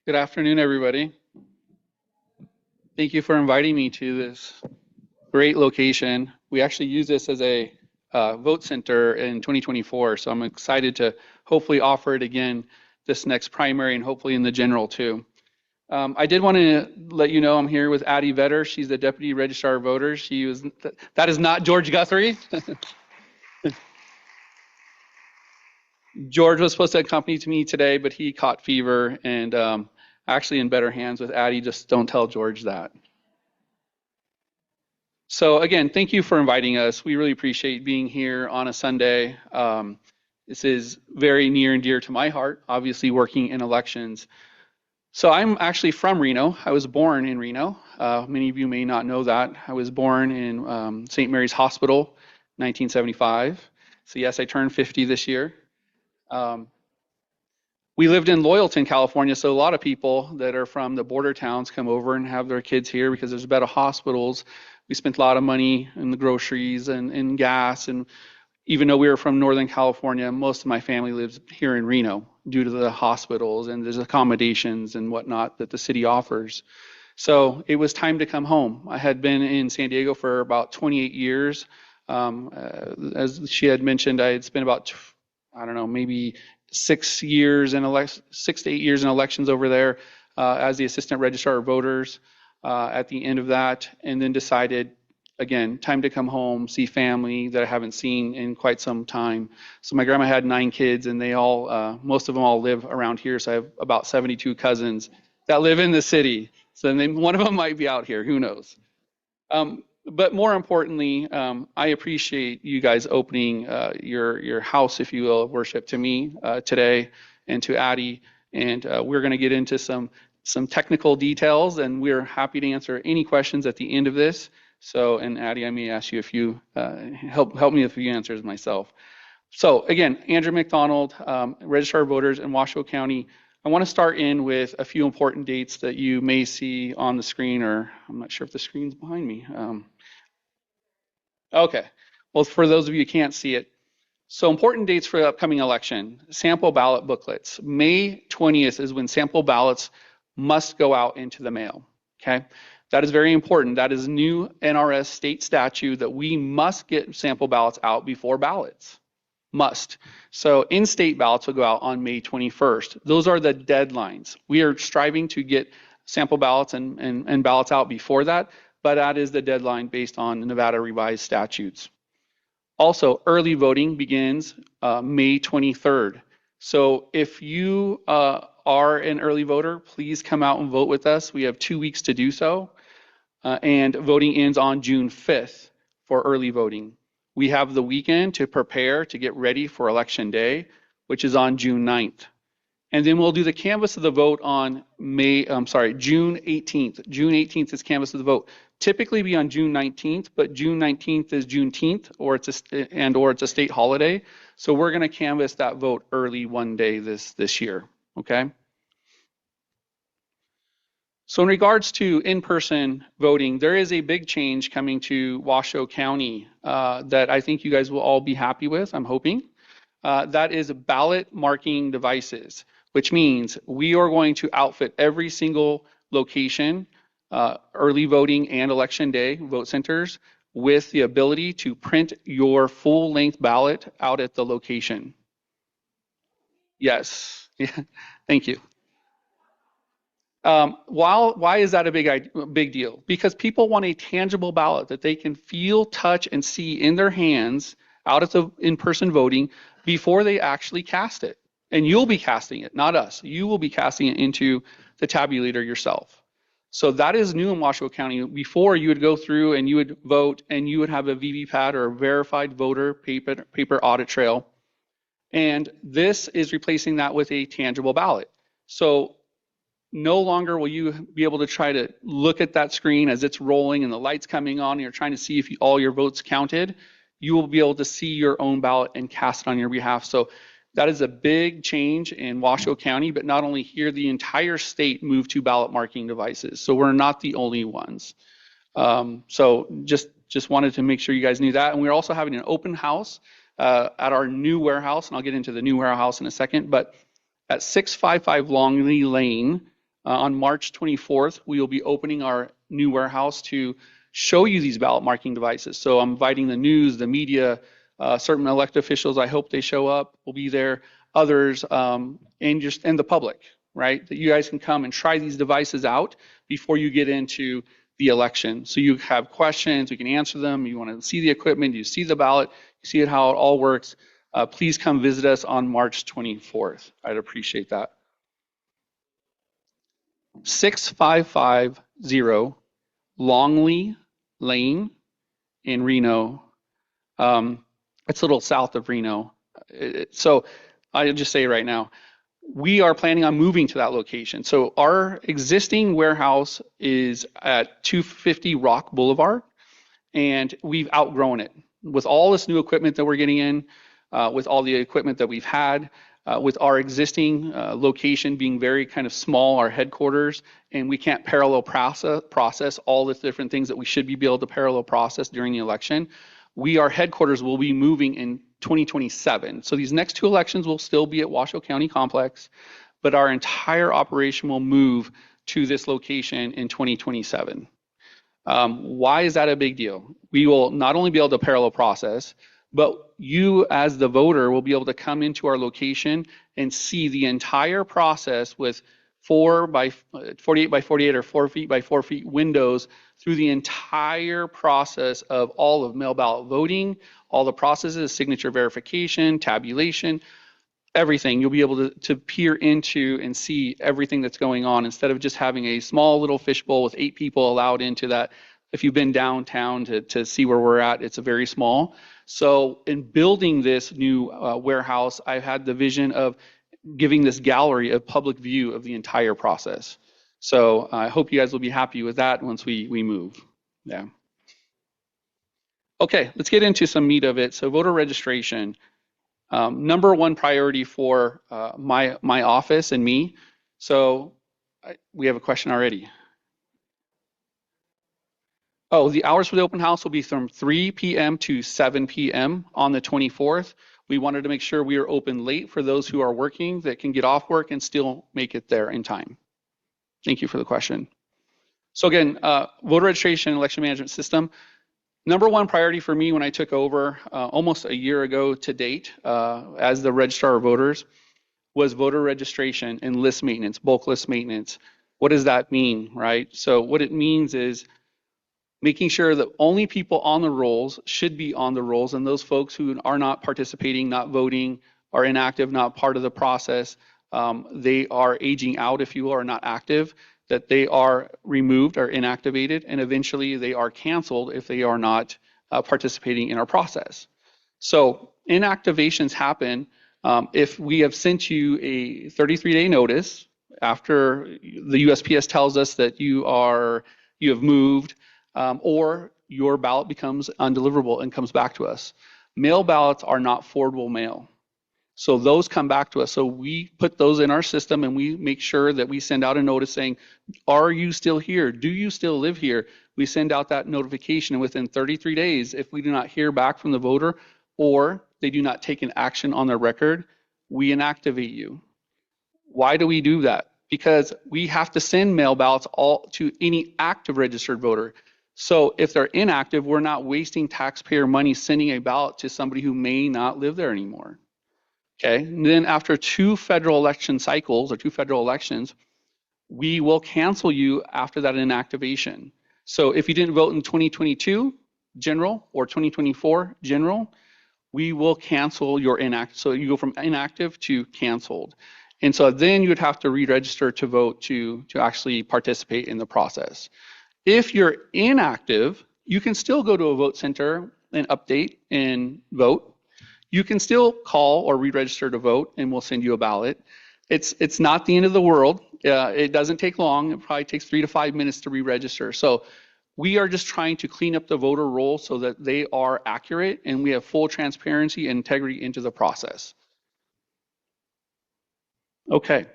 Good afternoon, everybody. Thank you for inviting me to this great location. We actually use this as a vote center in 2024, so I'm excited to hopefully offer it again this next primary and hopefully in the general too. I did want to let you know I'm here with Addie Vetter. She's the Deputy Registrar of Voters. That is not George Guthrie. George was supposed to accompany me today, but he caught fever and actually in better hands with Addie. Just don't tell George that. So again, thank you for inviting us. We really appreciate being here on a Sunday. This is very near and dear to my heart, obviously working in elections. So I'm actually from Reno. I was born in Reno. Many of you may not know that. I was born in St. Mary's Hospital, 1975. So yes, I turned 50 this year. Um, we lived in Loyalton, California, so a lot of people that are from the border towns come over and have their kids here because there's better hospitals. We spent a lot of money in the groceries and gas, and even though we were from Northern California, most of my family lives here in Reno due to the hospitals and there's accommodations and whatnot that the city offers. So it was time to come home. I had been in San Diego for about 28 years. As she had mentioned, I had spent about, I don't know, maybe 6 to 8 years in elections over there as the assistant registrar of voters at the end of that, and then decided, again, time to come home, see family that I haven't seen in quite some time. So my grandma had 9 kids, and they all, most of them all live around here. So I have about 72 cousins that live in the city. So then one of them might be out here, who knows? But more importantly, I appreciate you guys opening your house, if you will, of worship to me today and to Addie. And we're going to get into some technical details, and we're happy to answer any questions at the end of this. So, and Addie, I may ask you a few, help me with a few answers myself. So again, Andrew McDonald, Registrar of Voters in Washoe County. I want to start in with a few important dates that you may see on the screen, or I'm not sure if the screen's behind me. Okay. Well, for those of you who can't see it, so important dates for the upcoming election. Sample ballot booklets. May 20th is when sample ballots must go out into the mail. Okay. That is very important. That is new NRS state statute that we must get sample ballots out before ballots. Must. So in-state ballots will go out on May 21st. Those are the deadlines. We are striving to get sample ballots and ballots out before that, but that is the deadline based on Nevada revised statutes. Also, early voting begins May 23rd. So if you are an early voter, please come out and vote with us. We have 2 weeks to do so. And voting ends on June 5th for early voting. We have the weekend to prepare to get ready for Election Day, which is on June 9th. And then we'll do the canvass of the vote on June 18th. June 18th is canvass of the vote. Typically be on June 19th, but June 19th is Juneteenth, or it's a state holiday. So we're going to canvass that vote early one day this year. Okay. So in regards to in-person voting, there is a big change coming to Washoe County that I think you guys will all be happy with, I'm hoping. That is ballot marking devices, which means we are going to outfit every single location, early voting and election day vote centers, with the ability to print your full-length ballot out at the location. Yes, yeah. Thank you. Why is that a big deal? Because people want a tangible ballot that they can feel, touch, and see in their hands out at the in-person voting before they actually cast it. And you'll be casting it, not us. You will be casting it into the tabulator yourself. So that is new in Washoe County. Before, you would go through and you would vote and you would have a VVPAT or a verified voter paper audit trail. And this is replacing that with a tangible ballot. So no longer will you be able to try to look at that screen as it's rolling and the lights coming on and you're trying to see if all your votes counted. You will be able to see your own ballot and cast it on your behalf. So that is a big change in Washoe County, but not only here, the entire state moved to ballot marking devices. So we're not the only ones. So just wanted to make sure you guys knew that. And we're also having an open house at our new warehouse, and I'll get into the new warehouse in a second, but at 655 Longley Lane, On March 24th, we will be opening our new warehouse to show you these ballot marking devices. So I'm inviting the news, the media, certain elected officials. I hope they show up. We'll be there. Others, and the public, right? That you guys can come and try these devices out before you get into the election. So you have questions, we can answer them. You want to see the equipment, you see the ballot, you see how it all works. Please come visit us on March 24th. I'd appreciate that. 6550 Longley Lane in Reno. It's a little south of Reno. So I'll just say right now, we are planning on moving to that location. So our existing warehouse is at 250 Rock Boulevard, and we've outgrown it. With all this new equipment that we're getting in, with all the equipment that we've had, with our existing location being very kind of small, our headquarters, and we can't parallel process all the different things that we should be able to parallel process during the election. Our headquarters will be moving in 2027. So these next two elections will still be at Washoe County Complex, but our entire operation will move to this location in 2027. Why is that a big deal? We will not only be able to parallel process, but you as the voter will be able to come into our location and see the entire process with 4 by 48 by 48 or 4 feet by 4 feet windows through the entire process of all of mail ballot voting, all the processes, signature verification, tabulation, everything. You'll be able to peer into and see everything that's going on instead of just having a small little fishbowl with 8 people allowed into that. If you've been downtown to see where we're at, it's a very small. So in building this new warehouse, I've had the vision of giving this gallery a public view of the entire process. So I hope you guys will be happy with that once we move. Yeah. Okay, let's get into some meat of it. So voter registration, number one priority for my office and me. So we have a question already. Oh, the hours for the open house will be from 3 p.m. to 7 p.m. on the 24th. We wanted to make sure we are open late for those who are working that can get off work and still make it there in time. Thank you for the question. So again, voter registration and election management system. Number one priority for me when I took over almost a year ago to date as the registrar of voters was voter registration and list maintenance, bulk list maintenance. What does that mean, right? So what it means is making sure that only people on the rolls should be on the rolls, and those folks who are not participating, not voting, are inactive, not part of the process, they are aging out, if you will, or not active, that they are removed or inactivated, and eventually they are canceled if they are not participating in our process. So inactivations happen if we have sent you a 33-day notice after the USPS tells us that you have moved, or your ballot becomes undeliverable and comes back to us. Mail ballots are not forwardable mail. So those come back to us. So we put those in our system and we make sure that we send out a notice saying, are you still here? Do you still live here? We send out that notification, and within 33 days, if we do not hear back from the voter or they do not take an action on their record, we inactivate you. Why do we do that? Because we have to send mail ballots all to any active registered voter. So if they're inactive, we're not wasting taxpayer money sending a ballot to somebody who may not live there anymore. Okay, and then after 2 federal election cycles or 2 federal elections, we will cancel you after that inactivation. So if you didn't vote in 2022 general or 2024 general, we will cancel your inactive. So you go from inactive to canceled. And so then you would have to re-register to vote to actually participate in the process. If you're inactive, you can still go to a vote center and update and vote. You can still call or re-register to vote, and we'll send you a ballot. It's not the end of the world. It doesn't take long. It probably takes 3 to 5 minutes to re-register. So we are just trying to clean up the voter roll so that they are accurate and we have full transparency and integrity into the process. Okay,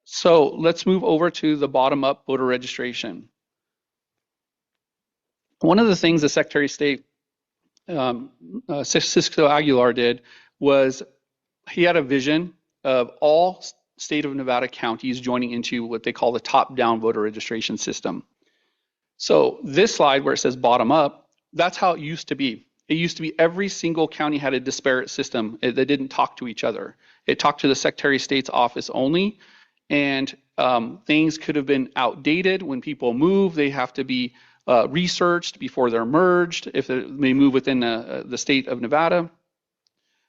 so let's move over to the bottom-up voter registration. One of the things the Secretary of State, Cisco Aguilar, did was he had a vision of all state of Nevada counties joining into what they call the top-down voter registration system. So this slide where it says bottom up, that's how it used to be. It used to be every single county had a disparate system that didn't talk to each other. It talked to the Secretary of State's office only, and things could have been outdated. When people move, they have to be researched before they're merged if they move within the state of Nevada.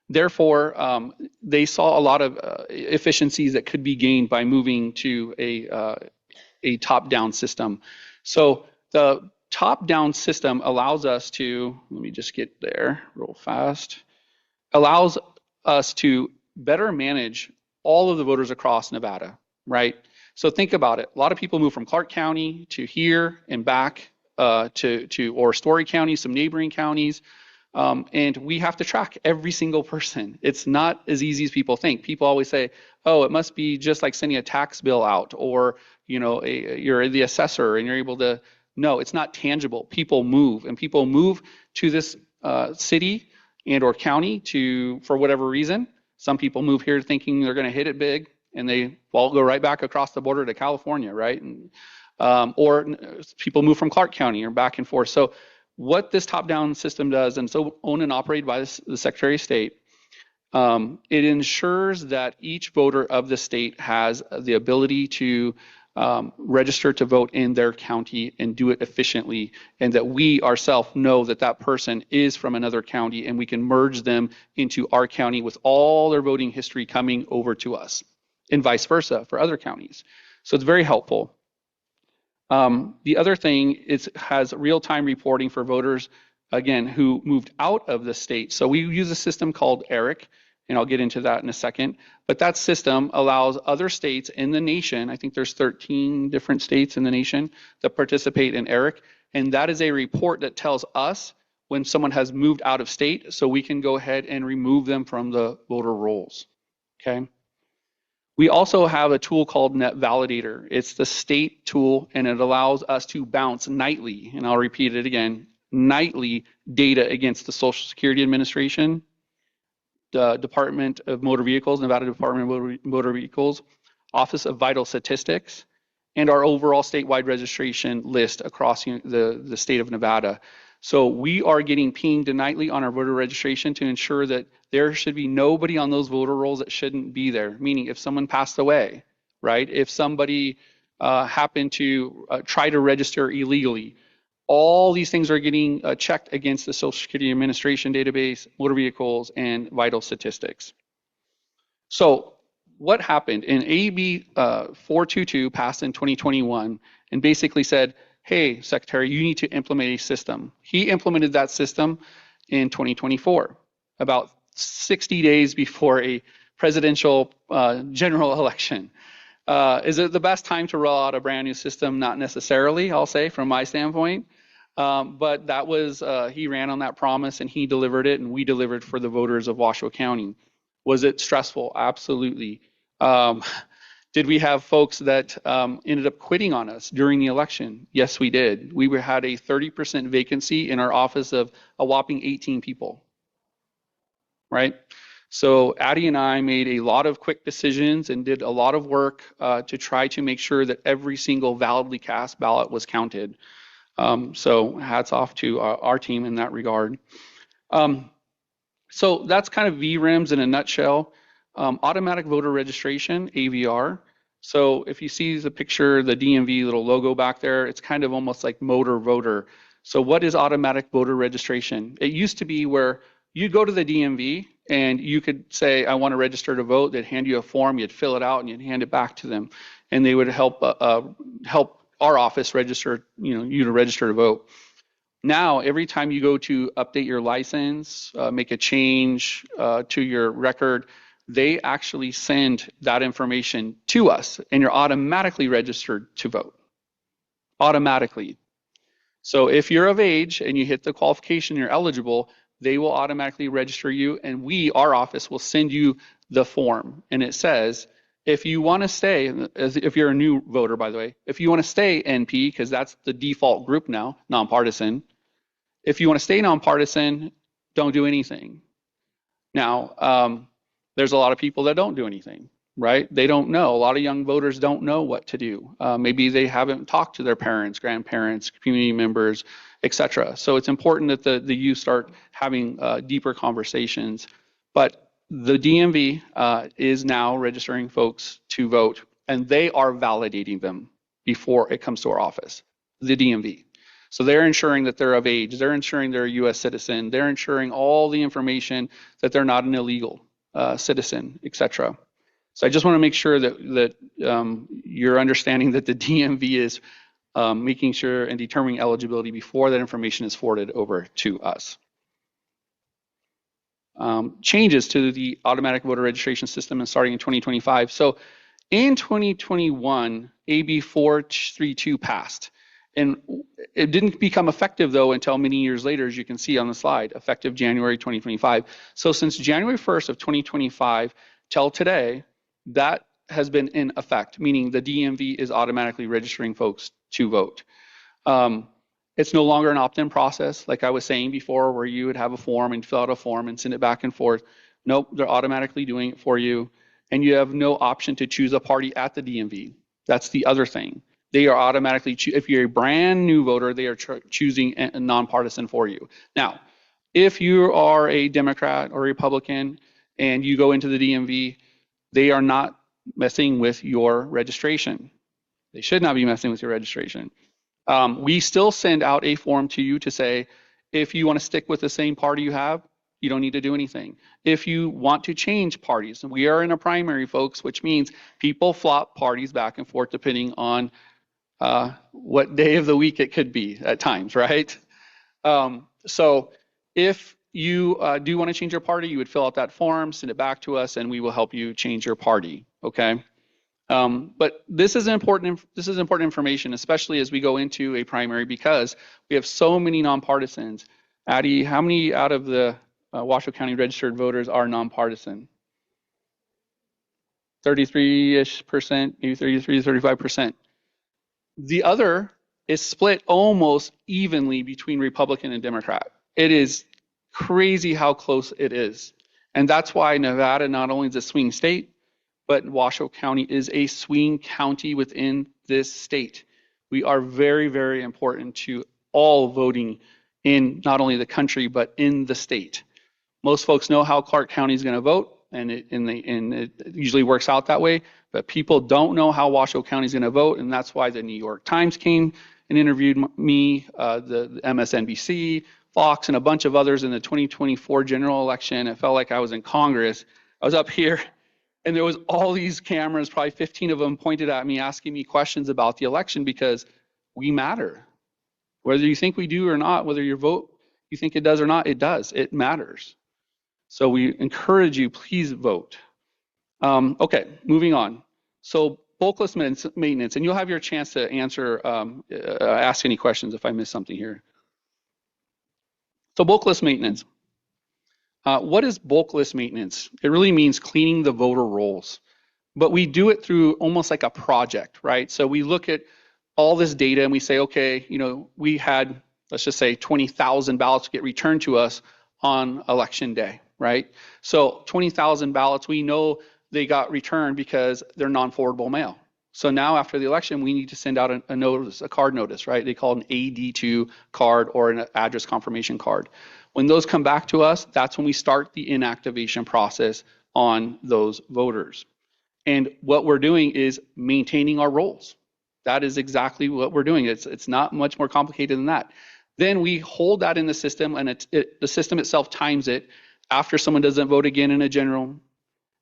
Therefore, they saw a lot of efficiencies that could be gained by moving to a top-down system. So the top-down system allows us to, let me just get there real fast, allows us to better manage all of the voters across Nevada, right? So think about it. A lot of people move from Clark County to here and back or Story County, some neighboring counties. And we have to track every single person. It's not as easy as people think. People always say, oh, it must be just like sending a tax bill out, or you're the assessor and you're able to. No, it's not tangible. People move, and people move to this city and or county for whatever reason. Some people move here thinking they're going to hit it big, and they go right back across the border to California, right? Or people move from Clark County or back and forth. So what this top-down system does, and so owned and operated by the Secretary of State, it ensures that each voter of the state has the ability to register to vote in their county and do it efficiently, and that we ourselves know that that person is from another county, and we can merge them into our county with all their voting history coming over to us, and vice versa for other counties. So it's very helpful. The other thing is has real-time reporting for voters, again, who moved out of the state. So we use a system called ERIC, and I'll get into that in a second. But that system allows other states in the nation, I think there's 13 different states in the nation that participate in ERIC, and that is a report that tells us when someone has moved out of state, so we can go ahead and remove them from the voter rolls, okay? We also have a tool called Net Validator. It's the state tool, and it allows us to bounce nightly, and I'll repeat it again, nightly data against the Social Security Administration, the Department of Motor Vehicles, Nevada Department of Motor Vehicles, Office of Vital Statistics, and our overall statewide registration list across the state of Nevada. So we are getting pinged nightly on our voter registration to ensure that there should be nobody on those voter rolls that shouldn't be there, meaning if someone passed away, right? If somebody happened to try to register illegally, all these things are getting checked against the Social Security Administration database, motor vehicles, and vital statistics. So what happened? In AB 422 passed in 2021 and basically said, hey, Secretary, you need to implement a system. He implemented that system in 2024, about 60 days before a presidential general election. Is it the best time to roll out a brand new system? Not necessarily, I'll say, from my standpoint. But that was, he ran on that promise and he delivered it, and we delivered for the voters of Washoe County. Was it stressful? Absolutely. Did we have folks that ended up quitting on us during the election? Yes, we did. We had a 30% vacancy in our office of a whopping 18 people, right? So Addie and I made a lot of quick decisions and did a lot of work to try to make sure that every single validly cast ballot was counted. So hats off to our team in that regard. So that's kind of VRIMS in a nutshell. Automatic voter registration, AVR. So if you see the picture, the DMV little logo back there, it's kind of almost like motor voter. So what is automatic voter registration? It used to be where you'd go to the DMV and you could say, I want to register to vote. They'd hand you a form, you'd fill it out, and you'd hand it back to them. And they would help our office register, you to register to vote. Now, every time you go to update your license, make a change to your record, they actually send that information to us, and you're automatically registered to vote. Automatically. So if you're of age and you hit the qualification, you're eligible, they will automatically register you, and our office will send you the form. And it says, if you want to stay, if you're a new voter, by the way, if you want to stay NP, because that's the default group now, nonpartisan, if you want to stay nonpartisan, don't do anything. Now, there's a lot of people that don't do anything, right? They don't know. A lot of young voters don't know what to do. Maybe they haven't talked to their parents, grandparents, community members, etc. So it's important that the youth start having deeper conversations. But the DMV is now registering folks to vote, and they are validating them before it comes to our office, the DMV. So they're ensuring that they're of age, they're ensuring they're a U.S. citizen, they're ensuring all the information that they're not an illegal citizen, etc. So I just want to make sure that you're understanding that the DMV is making sure and determining eligibility before that information is forwarded over to us. Changes to the automatic voter registration system and starting in 2025. So in 2021, AB 432 passed. And it didn't become effective, though, until many years later, as you can see on the slide, effective January 2025. So since January 1st of 2025 till today, that has been in effect, meaning the DMV is automatically registering folks to vote. It's no longer an opt-in process, like I was saying before, where you would have a form and fill out a form and send it back and forth. Nope, they're automatically doing it for you. And you have no option to choose a party at the DMV. That's the other thing. They are automatically, if you're a brand new voter, they are choosing a nonpartisan for you. Now, if you are a Democrat or Republican and you go into the DMV, they are not messing with your registration. They should not be messing with your registration. We still send out a form to you to say, if you want to stick with the same party you have, you don't need to do anything. If you want to change parties, we are in a primary, folks, which means people flop parties back and forth depending on what day of the week it could be at times, right? So if you do want to change your party, you would fill out that form, send it back to us, and we will help you change your party, okay? But this is important information, especially as we go into a primary, because we have so many nonpartisans. Addie, how many out of the Washoe County registered voters are nonpartisan? 33-ish%, maybe 33 to 35%. The other is split almost evenly between Republican and Democrat. It is crazy how close it is. And that's why Nevada not only is a swing state, but Washoe County is a swing county within this state. We are very, very important to all voting in not only the country, but in the state. Most folks know how Clark County is going to vote, and it usually works out that way. But people don't know how Washoe County is going to vote, and that's why the New York Times came and interviewed me, the MSNBC, Fox, and a bunch of others in the 2024 general election. It felt like I was in Congress. I was up here, and there was all these cameras, probably 15 of them, pointed at me, asking me questions about the election, because we matter. Whether you think we do or not, whether your vote you think it does or not, it does. It matters. So we encourage you, please vote. Okay, moving on. So bulk list maintenance, and you'll have your chance to answer, ask any questions if I miss something here. So bulk list maintenance. What is bulk list maintenance? It really means cleaning the voter rolls, but we do it through almost like a project, right? So we look at all this data and we say, okay, we had, let's just say 20,000 ballots get returned to us on election day, right? So 20,000 ballots, we know they got returned because they're non-forwardable mail. So now after the election, we need to send out a notice, a card notice, right? They call it an AD2 card or an address confirmation card. When those come back to us, that's when we start the inactivation process on those voters. And what we're doing is maintaining our rolls. That is exactly what we're doing. It's not much more complicated than that. Then we hold that in the system, and the system itself times it. After someone doesn't vote again in a general,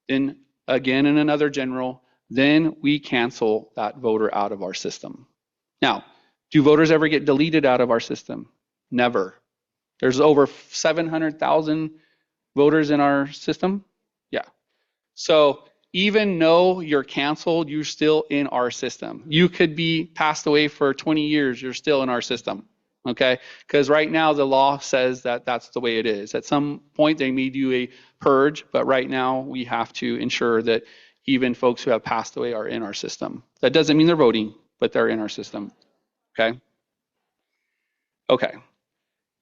then again in another general, then we cancel that voter out of our system. Now, do voters ever get deleted out of our system? Never. There's over 700,000 voters in our system. Yeah. So even though you're canceled, you're still in our system. You could be passed away for 20 years, you're still in our system. Okay, because right now the law says that that's the way it is. At some point they may do a purge, but right now we have to ensure that even folks who have passed away are in our system. That doesn't mean they're voting, but they're in our system. Okay. Okay.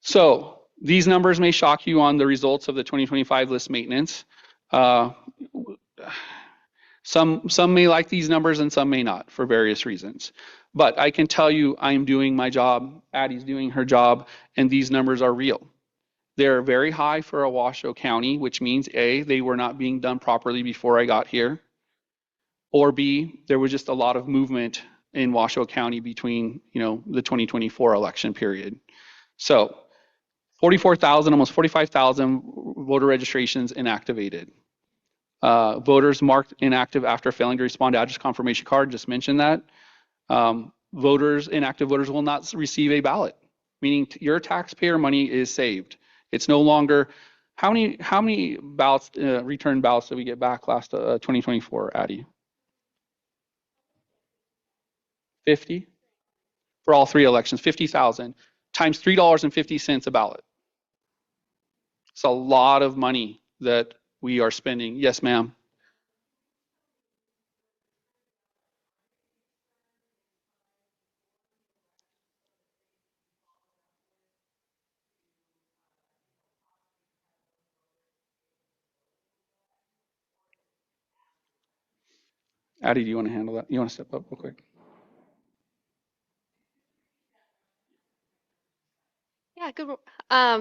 So these numbers may shock you on the results of the 2025 list maintenance. Some may like these numbers and some may not for various reasons. But I can tell you I'm doing my job, Addie's doing her job, and these numbers are real. They're very high for a Washoe County, which means A, they were not being done properly before I got here, or B, there was just a lot of movement in Washoe County between, the 2024 election period. So 44,000, almost 45,000 voter registrations inactivated. Voters marked inactive after failing to respond to address confirmation card, just mentioned that. Inactive voters will not receive a ballot, meaning your taxpayer money is saved. It's no longer, how many ballots, return ballots did we get back last 2024, Addie? 50 for all three elections, 50,000 times $3.50 a ballot. It's a lot of money that we are spending. Yes, ma'am. Addie, do you want to handle that? You want to step up real quick? Yeah, good.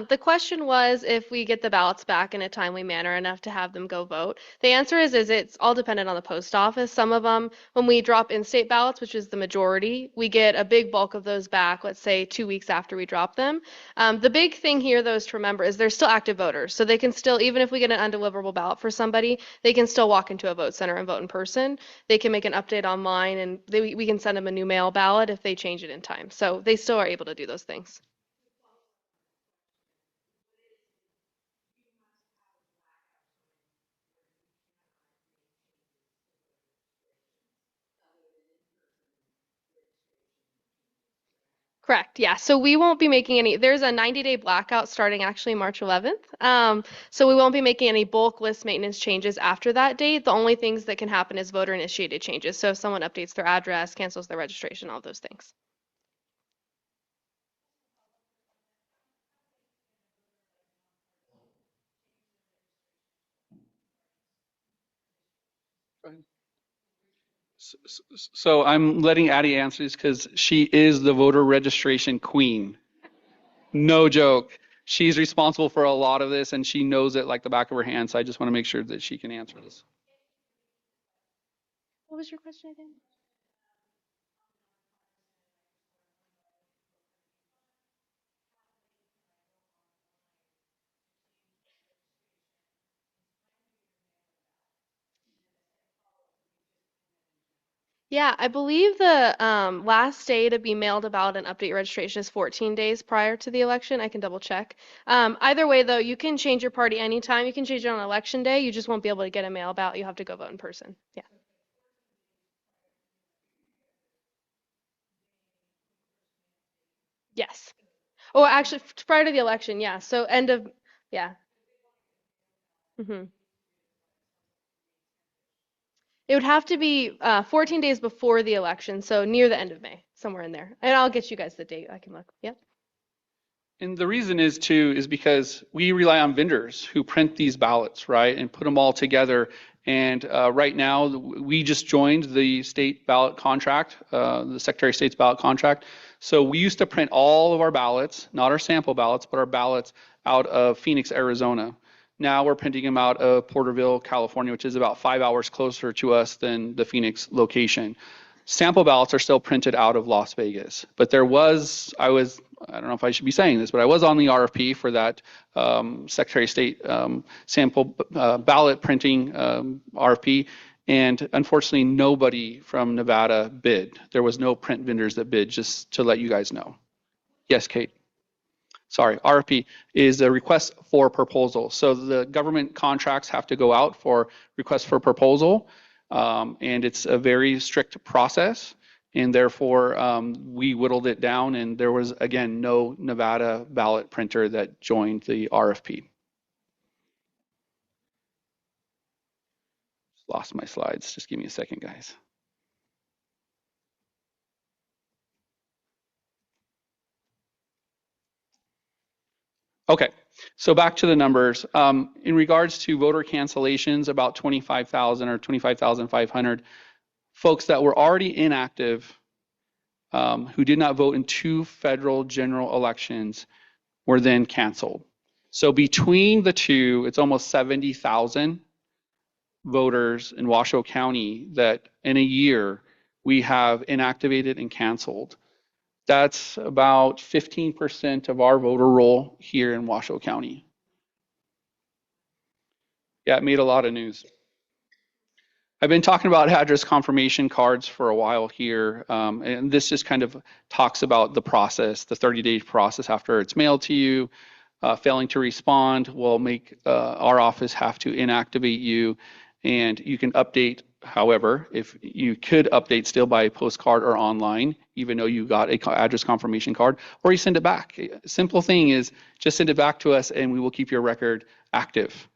The question was if we get the ballots back in a timely manner enough to have them go vote. The answer is it's all dependent on the post office. Some of them, when we drop in-state ballots, which is the majority, we get a big bulk of those back, let's say 2 weeks after we drop them. The big thing here, though, is to remember is they're still active voters. So they can still, even if we get an undeliverable ballot for somebody, they can still walk into a vote center and vote in person. They can make an update online and we can send them a new mail ballot if they change it in time. So they still are able to do those things. Correct. Yeah. So we won't be making any, there's a 90-day blackout starting actually March 11th. So we won't be making any bulk list maintenance changes after that date. The only things that can happen is voter initiated changes. So if someone updates their address, cancels their registration, all those things. So I'm letting Addie answer this because she is the voter registration queen. No joke. She's responsible for a lot of this and she knows it like the back of her hand. So I just want to make sure that she can answer this. What was your question again? Yeah, I believe the last day to be mailed about and update your registration is 14 days prior to the election. I can double check. Either way, though, you can change your party anytime. You can change it on election day. You just won't be able to get a mail ballot. You have to go vote in person. Yeah. Yes. Oh, actually, prior to the election, yeah. So end of, yeah. hmm It would have to be 14 days before the election, so near the end of May, somewhere in there. And I'll get you guys the date. I can look. Yep. And the reason is too is because we rely on vendors who print these ballots, right, and put them all together. And right now, we just joined the state ballot contract, the Secretary of State's ballot contract. So we used to print all of our ballots, not our sample ballots, but our ballots out of Phoenix, Arizona. Now we're printing them out of Porterville, California, which is about 5 hours closer to us than the Phoenix location. Sample ballots are still printed out of Las Vegas, but I don't know if I should be saying this, but I was on the RFP for that Secretary of State sample ballot printing RFP, and unfortunately nobody from Nevada bid. There was no print vendors that bid, just to let you guys know. Yes, Kate. Sorry, RFP is a request for proposal. So the government contracts have to go out for request for proposal, and it's a very strict process. And therefore, we whittled it down, and there was, again, no Nevada ballot printer that joined the RFP. Lost my slides. Just give me a second, guys. Okay. So back to the numbers. In regards to voter cancellations, about 25,000 or 25,500 folks that were already inactive, who did not vote in 2 federal general elections, were then canceled. So between the two, it's almost 70,000 voters in Washoe County that in a year we have inactivated and canceled. That's about 15% of our voter roll here in Washoe County. Yeah, it made a lot of news. I've been talking about address confirmation cards for a while here, and this just kind of talks about the process, the 30-day process after it's mailed to you. Failing to respond will make our office have to inactivate you, and you can update. However, if you could update still by postcard or online, even though you got a address confirmation card, or you send it back. A simple thing is just send it back to us, and we will keep your record active.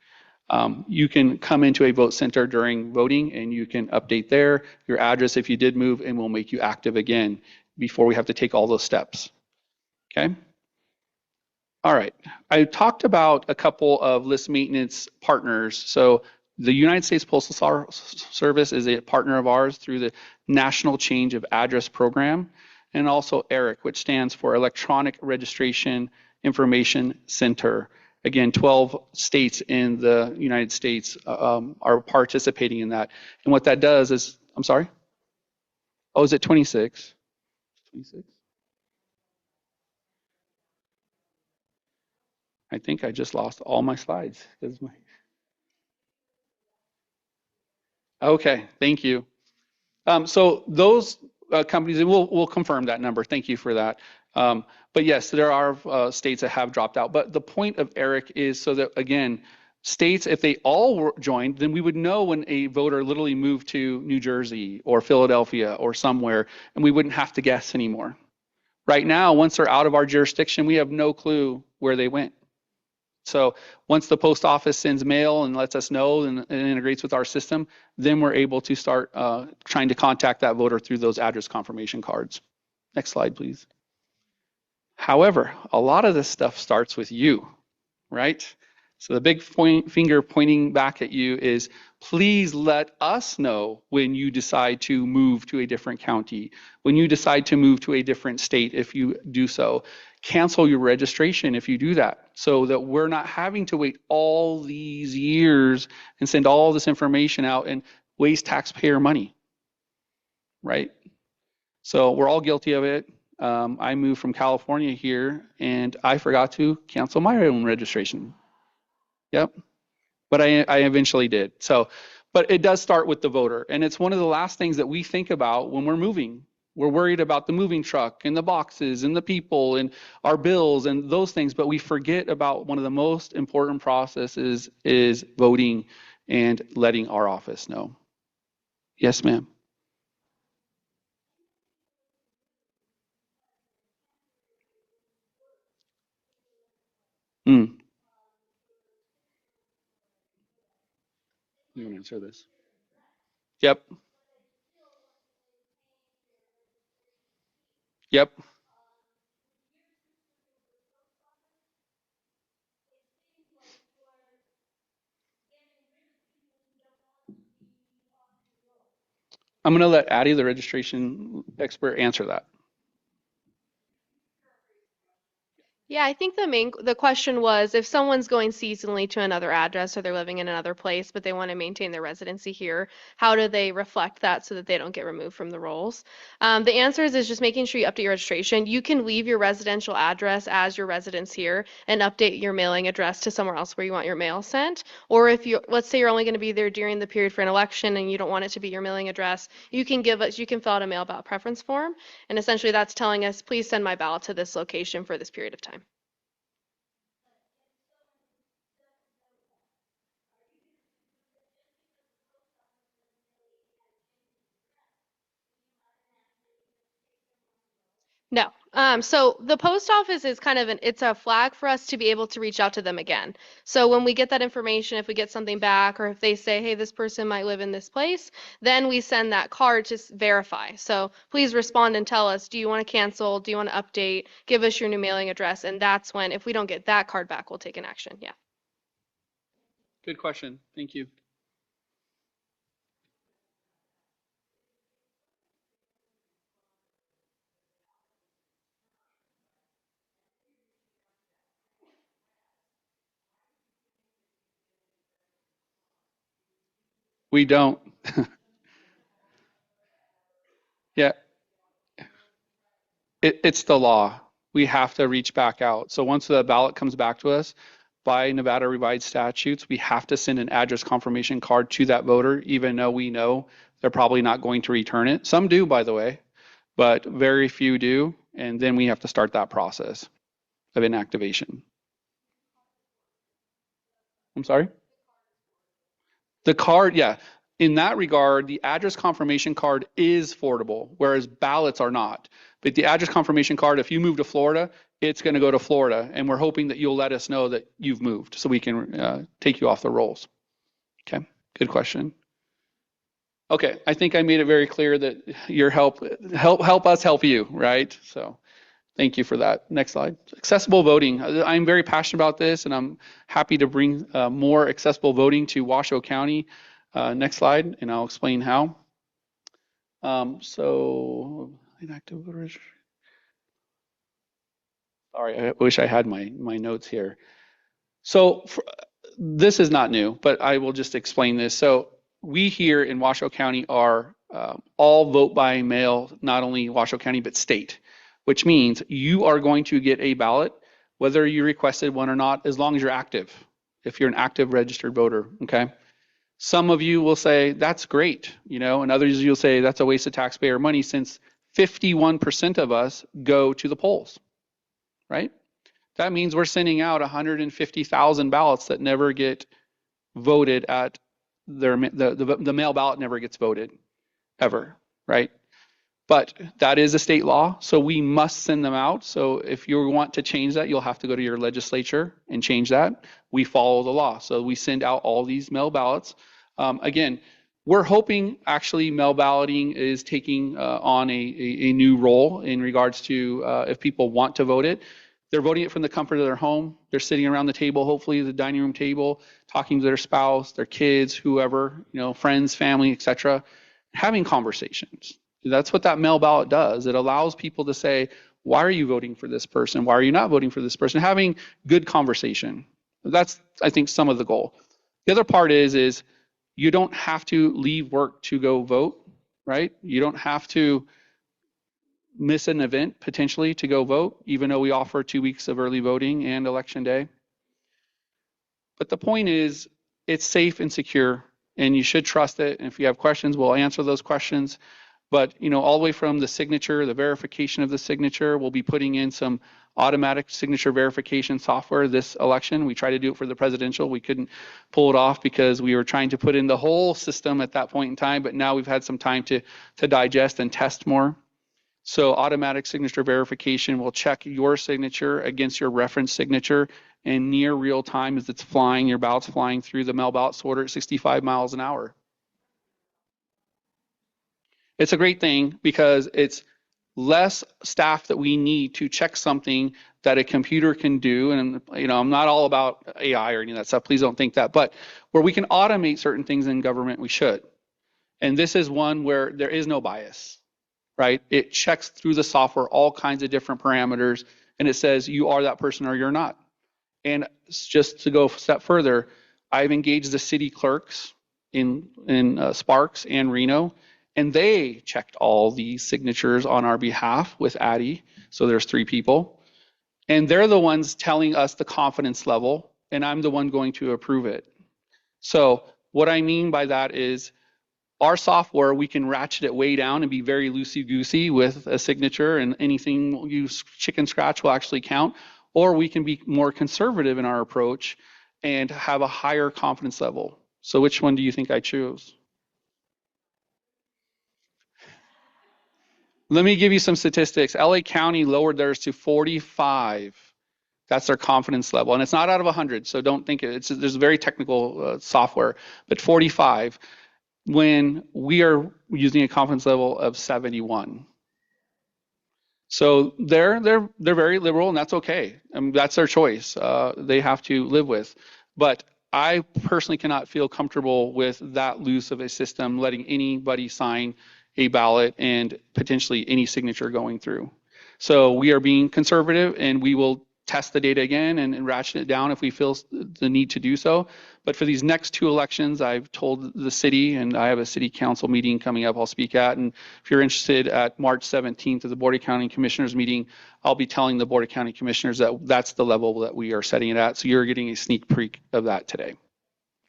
You can come into a vote center during voting and you can update there your address if you did move, and we'll make you active again before we have to take all those steps. Okay. All right. I talked about a couple of list maintenance partners. So the United States Postal Service is a partner of ours through the National Change of Address Program, and also ERIC, which stands for Electronic Registration Information Center. Again, 12 states in the United States are participating in that. And what that does is, I'm sorry? Oh, is it 26? 26? I think I just lost all my slides. Okay, thank you. So those companies, and we'll confirm that number. Thank you for that. But yes, there are states that have dropped out. But the point of ERIC is so that, again, states, if they all joined, then we would know when a voter literally moved to New Jersey or Philadelphia or somewhere, and we wouldn't have to guess anymore. Right now, once they're out of our jurisdiction, we have no clue where they went. So once the post office sends mail and lets us know and integrates with our system, then we're able to start trying to contact that voter through those address confirmation cards. Next slide, please. However, a lot of this stuff starts with you, right? So the big finger pointing back at you is, please let us know when you decide to move to a different county, when you decide to move to a different state if you do so. Cancel your registration if you do that, so that we're not having to wait all these years and send all this information out and waste taxpayer money, right? So we're all guilty of it. I moved from California here and I forgot to cancel my own registration. Yep. But I eventually did. So, but it does start with the voter. And it's one of the last things that we think about when we're moving. We're worried about the moving truck and the boxes and the people and our bills and those things, but we forget about one of the most important processes is voting and letting our office know. Yes, ma'am. Mm. You want to answer this? Yep. Yep. I'm going to let Addie, the registration expert, answer that. Yeah, I think the question was if someone's going seasonally to another address or they're living in another place, but they want to maintain their residency here, how do they reflect that so that they don't get removed from the rolls? The answer is just making sure you update your registration. You can leave your residential address as your residence here and update your mailing address to somewhere else where you want your mail sent. Or if you, let's say you're only going to be there during the period for an election and you don't want it to be your mailing address, you can fill out a mail ballot preference form. And essentially that's telling us, please send my ballot to this location for this period of time. No. So the post office is kind of it's a flag for us to be able to reach out to them again. So when we get that information, if we get something back, or if they say, hey, this person might live in this place, then we send that card to verify. So please respond and tell us, do you want to cancel? Do you want to update? Give us your new mailing address. And that's when, if we don't get that card back, we'll take an action. Yeah. Good question. Thank you. We don't. Yeah, it's the law. We have to reach back out. So once the ballot comes back to us by Nevada revised statutes, we have to send an address confirmation card to that voter, even though we know they're probably not going to return it. Some do, by the way, but very few do. And then we have to start that process of inactivation. I'm sorry? The card, yeah. In that regard, the address confirmation card is forwardable, whereas ballots are not. But the address confirmation card, if you move to Florida, it's going to go to Florida, and we're hoping that you'll let us know that you've moved so we can take you off the rolls. Okay, good question. Okay, I think I made it very clear that your help us help you, right? So thank you for that. Next slide. Accessible voting. I'm very passionate about this, and I'm happy to bring more accessible voting to Washoe County. Next slide, and I'll explain how. So, inactive voters. Sorry, I wish I had my notes here. So this is not new, but I will just explain this. So we here in Washoe County are all vote by mail, not only Washoe County, but state, which means you are going to get a ballot, whether you requested one or not, as long as you're active, if you're an active registered voter, okay? Some of you will say, that's great, and others you'll say, that's a waste of taxpayer money since 51% of us go to the polls, right? That means we're sending out 150,000 ballots that never get voted at the mail ballot never gets voted ever, right? But that is a state law, so we must send them out. So if you want to change that, you'll have to go to your legislature and change that. We follow the law, so we send out all these mail ballots. Again, we're hoping actually mail balloting is taking on a new role in regards to if people want to vote it. They're voting it from the comfort of their home. They're sitting around the table, hopefully the dining room table, talking to their spouse, their kids, whoever, friends, family, etc., having conversations. That's what that mail ballot does. It allows people to say, why are you voting for this person? Why are you not voting for this person? Having good conversation. That's, I think, some of the goal. The other part is you don't have to leave work to go vote, right? You don't have to miss an event potentially to go vote, even though we offer 2 weeks of early voting and election day. But the point is, it's safe and secure, and you should trust it. And if you have questions, we'll answer those questions. But all the way from the signature, the verification of the signature, we'll be putting in some automatic signature verification software this election. We tried to do it for the presidential. We couldn't pull it off because we were trying to put in the whole system at that point in time, but now we've had some time to digest and test more. So automatic signature verification will check your signature against your reference signature, and near real time as it's flying, your ballot's flying through the mail ballot sorter at 65 miles an hour. It's a great thing because it's less staff that we need to check something that a computer can do. And I'm not all about AI or any of that stuff. Please don't think that. But where we can automate certain things in government, we should. And this is one where there is no bias, right? It checks through the software all kinds of different parameters, and it says you are that person or you're not. And just to go a step further, I've engaged the city clerks in Sparks and Reno, and they checked all these signatures on our behalf with Addie. So there's 3 people. And they're the ones telling us the confidence level, and I'm the one going to approve it. So what I mean by that is our software, we can ratchet it way down and be very loosey-goosey with a signature, and anything you chicken scratch will actually count. Or we can be more conservative in our approach and have a higher confidence level. So which one do you think I choose? Let me give you some statistics. LA County lowered theirs to 45. That's their confidence level, and it's not out of 100, so don't think there's very technical software, but 45 when we are using a confidence level of 71. So they're very liberal, and that's okay. I mean, that's their choice. They have to live with. But I personally cannot feel comfortable with that loose of a system, letting anybody sign a ballot and potentially any signature going through. So we are being conservative, and we will test the data again and ratchet it down if we feel the need to do so. But for these next two elections, I've told the city, and I have a city council meeting coming up I'll speak at. And if you're interested, at March 17th at the Board of County Commissioners meeting, I'll be telling the Board of County Commissioners that that's the level that we are setting it at. So you're getting a sneak peek of that today.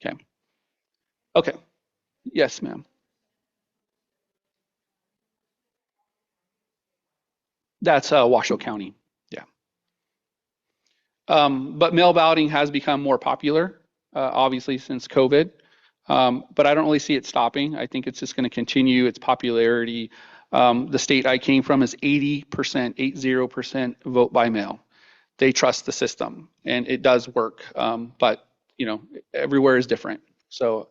Okay. Okay. Yes, ma'am. That's Washoe County. Yeah. But mail balloting has become more popular, obviously, since COVID. But I don't really see it stopping. I think it's just going to continue its popularity. The state I came from is 80%, 80% vote by mail. They trust the system, and it does work. But everywhere is different. So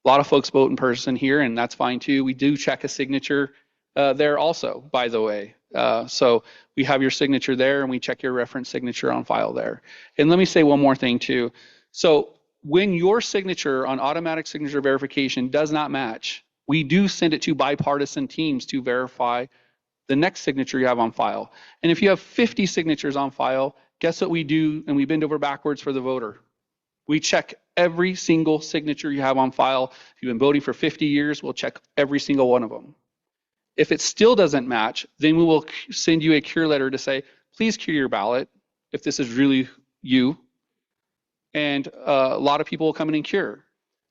a lot of folks vote in person here, and that's fine too. We do check a signature there also, by the way. So we have your signature there, and we check your reference signature on file there. And let me say one more thing too. So when your signature on automatic signature verification does not match, we do send it to bipartisan teams to verify the next signature you have on file. And if you have 50 signatures on file, guess what we do? And we bend over backwards for the voter. We check every single signature you have on file. If you've been voting for 50 years, we'll check every single one of them. If it still doesn't match, then we will send you a cure letter to say, please cure your ballot if this is really you. And a lot of people will come in and cure.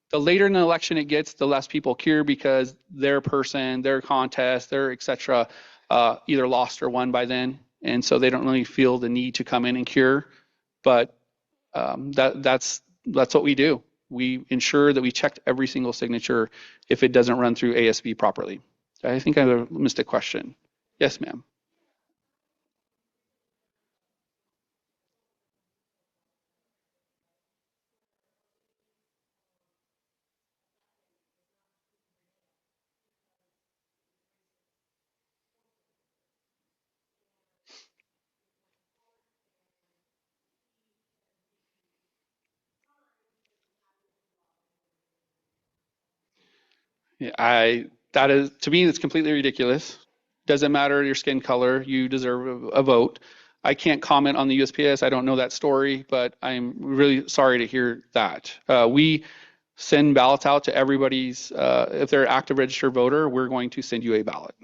The later in the election it gets, the less people cure because their person, their contest, their et cetera, either lost or won by then. And so they don't really feel the need to come in and cure. But that's what we do. We ensure that we checked every single signature if it doesn't run through ASB properly. I think I missed a question. Yes, ma'am. Yeah, that is, to me, it's completely ridiculous. Doesn't matter your skin color, you deserve a vote. I can't comment on the USPS. I don't know that story, but I'm really sorry to hear that. We send ballots out to everybody's, if they're an active registered voter, we're going to send you a ballot.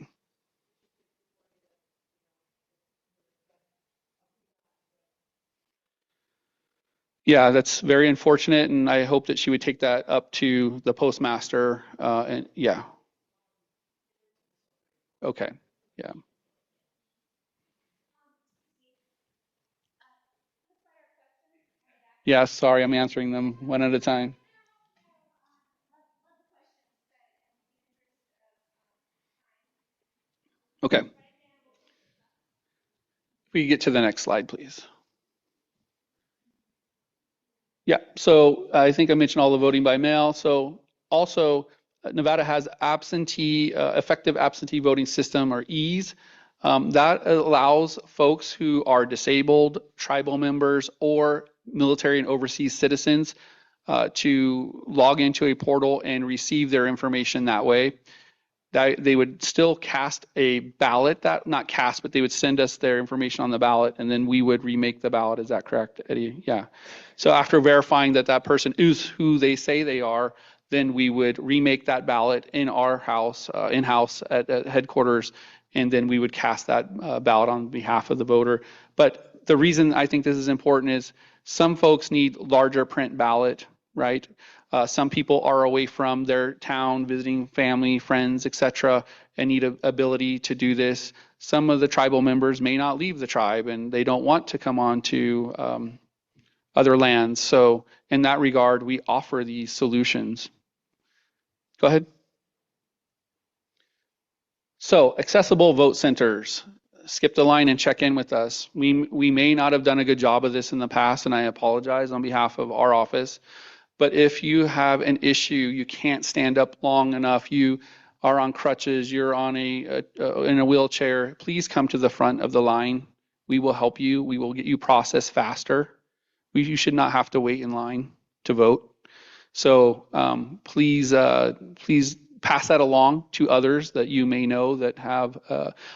Yeah, that's very unfortunate, and I hope that she would take that up to the postmaster. And yeah, okay, yeah. Yeah, sorry, I'm answering them one at a time. Okay, if we get to the next slide, please. Yeah, so I think I mentioned all the voting by mail. So also, Nevada has effective absentee voting system, or EAS. That allows folks who are disabled, tribal members, or military and overseas citizens to log into a portal and receive their information that way. They would still cast a ballot, that not cast, but they would send us their information on the ballot, and then we would remake the ballot. Is that correct, Eddie? Yeah. So after verifying that that person is who they say they are, then we would remake that ballot in our house, in-house at headquarters, and then we would cast that ballot on behalf of the voter. But the reason I think this is important is some folks need larger print ballot, right? Some people are away from their town, visiting family, friends, etc., and need a ability to do this. Some of the tribal members may not leave the tribe, and they don't want to come on to other lands. So in that regard, we offer these solutions. Go ahead. So accessible vote centers. Skip the line and check in with us. We may not have done a good job of this in the past, and I apologize on behalf of our office. But if you have an issue, you can't stand up long enough, you are on crutches, you're on in a wheelchair, please come to the front of the line. We will help you. We will get you processed faster. You should not have to wait in line to vote. So please pass that along to others that you may know that have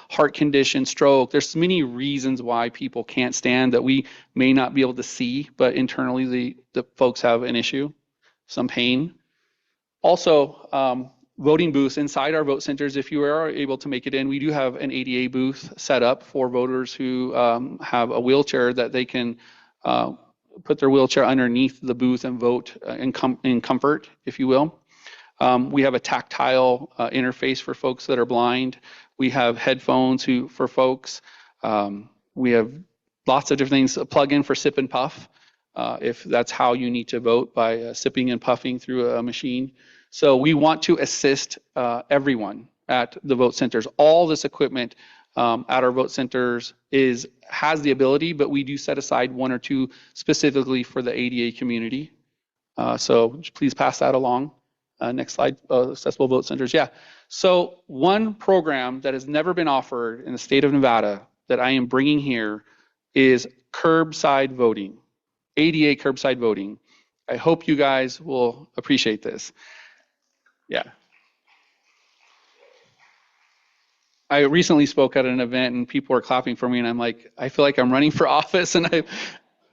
heart condition, stroke. There's many reasons why people can't stand that we may not be able to see, but internally the folks have an issue, some pain. Also, voting booths inside our vote centers, if you are able to make it in, we do have an ADA booth set up for voters who have a wheelchair that they can put their wheelchair underneath the booth and vote in comfort, if you will. We have a tactile interface for folks that are blind. We have headphones for folks. We have lots of different things. A plug-in for sip and puff, if that's how you need to vote, by sipping and puffing through a machine. So we want to assist everyone at the vote centers. All this equipment at our vote centers has the ability, but we do set aside one or two specifically for the ADA community. So please pass that along. Next slide, accessible vote centers. Yeah, so one program that has never been offered in the state of Nevada that I am bringing here is curbside voting, ADA curbside voting. I hope you guys will appreciate this. Yeah. I recently spoke at an event and people were clapping for me and I'm like, I feel like I'm running for office and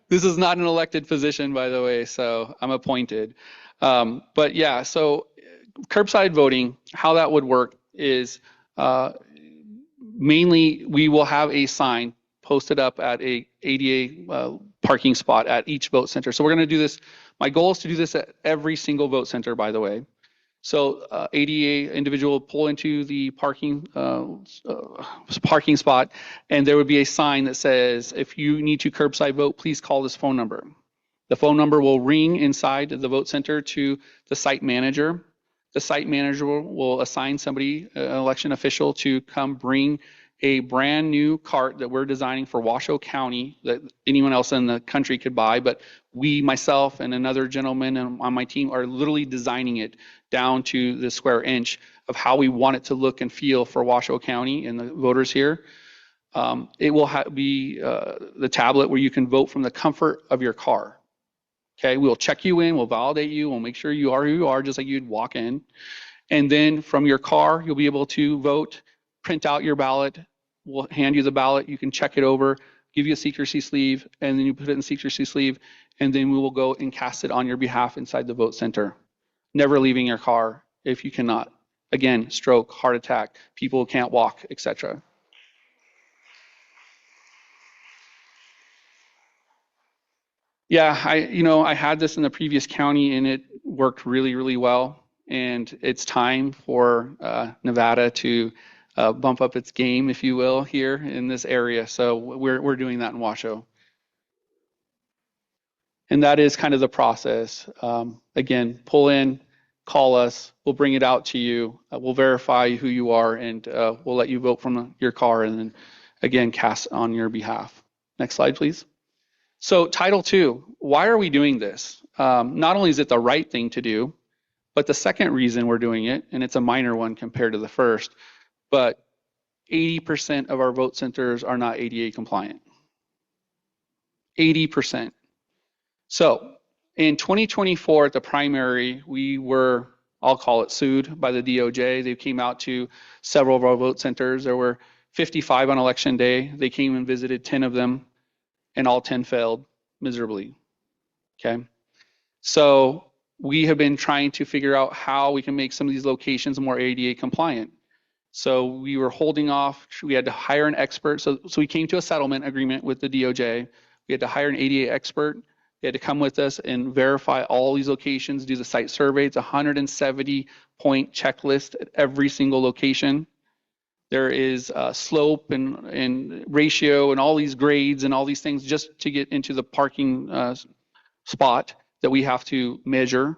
this is not an elected position, by the way, so I'm appointed. But yeah, so curbside voting, how that would work is mainly we will have a sign posted up at a ADA parking spot at each vote center. So we're going to do this. My goal is to do this at every single vote center, by the way. So ADA individual pull into the parking spot, and there would be a sign that says, if you need to curbside vote, please call this phone number. The phone number will ring inside the vote center to the site manager. The site manager will assign somebody, an election official, to come bring a brand new cart that we're designing for Washoe County that anyone else in the country could buy, but we, myself and another gentleman on my team, are literally designing it down to the square inch of how we want it to look and feel for Washoe County and the voters here. It will be the tablet where you can vote from the comfort of your car. Okay, we'll check you in, we'll validate you, we'll make sure you are who you are, just like you'd walk in. And then from your car, you'll be able to vote, print out your ballot, we'll hand you the ballot, you can check it over, give you a secrecy sleeve, and then you put it in secrecy sleeve, and then we will go and cast it on your behalf inside the vote center. Never leaving your car if you cannot. Again, stroke, heart attack, people who can't walk, etc. Yeah, I had this in the previous county and it worked really, really well. And it's time for Nevada to bump up its game, if you will, here in this area. So we're doing that in Washoe. And that is kind of the process. Again, pull in, call us, we'll bring it out to you, we'll verify who you are, and we'll let you vote from your car and then, again, cast on your behalf. Next slide, please. So Title II, why are we doing this? Not only is it the right thing to do, but the second reason we're doing it, and it's a minor one compared to the first, but 80% of our vote centers are not ADA compliant. 80%. So in 2024 at the primary, we were, I'll call it, sued by the DOJ. They came out to several of our vote centers. There were 55 on election day. They came and visited 10 of them, and all 10 failed miserably. Okay. So we have been trying to figure out how we can make some of these locations more ADA compliant. So we were holding off. We had to hire an expert. So we came to a settlement agreement with the DOJ. We had to hire an ADA expert. They had to come with us and verify all these locations, do the site survey. It's a 170-point checklist at every single location. There is slope and ratio and all these grades and all these things just to get into the parking spot that we have to measure.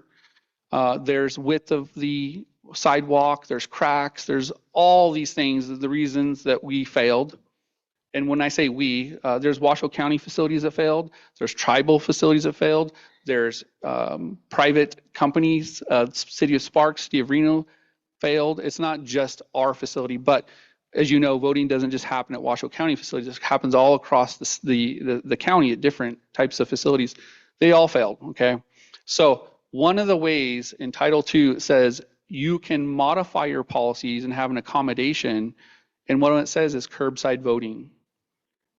There's width of the sidewalk, there's cracks, there's all these things, the reasons that we failed. And when I say we, there's Washoe County facilities that failed, there's tribal facilities that failed, there's private companies, City of Sparks, City of Reno failed. It's not just our facility, but as you know, voting doesn't just happen at Washoe County facilities, it happens all across the county at different types of facilities. They all failed, okay? So one of the ways in Title II says you can modify your policies and have an accommodation, and what it says is curbside voting.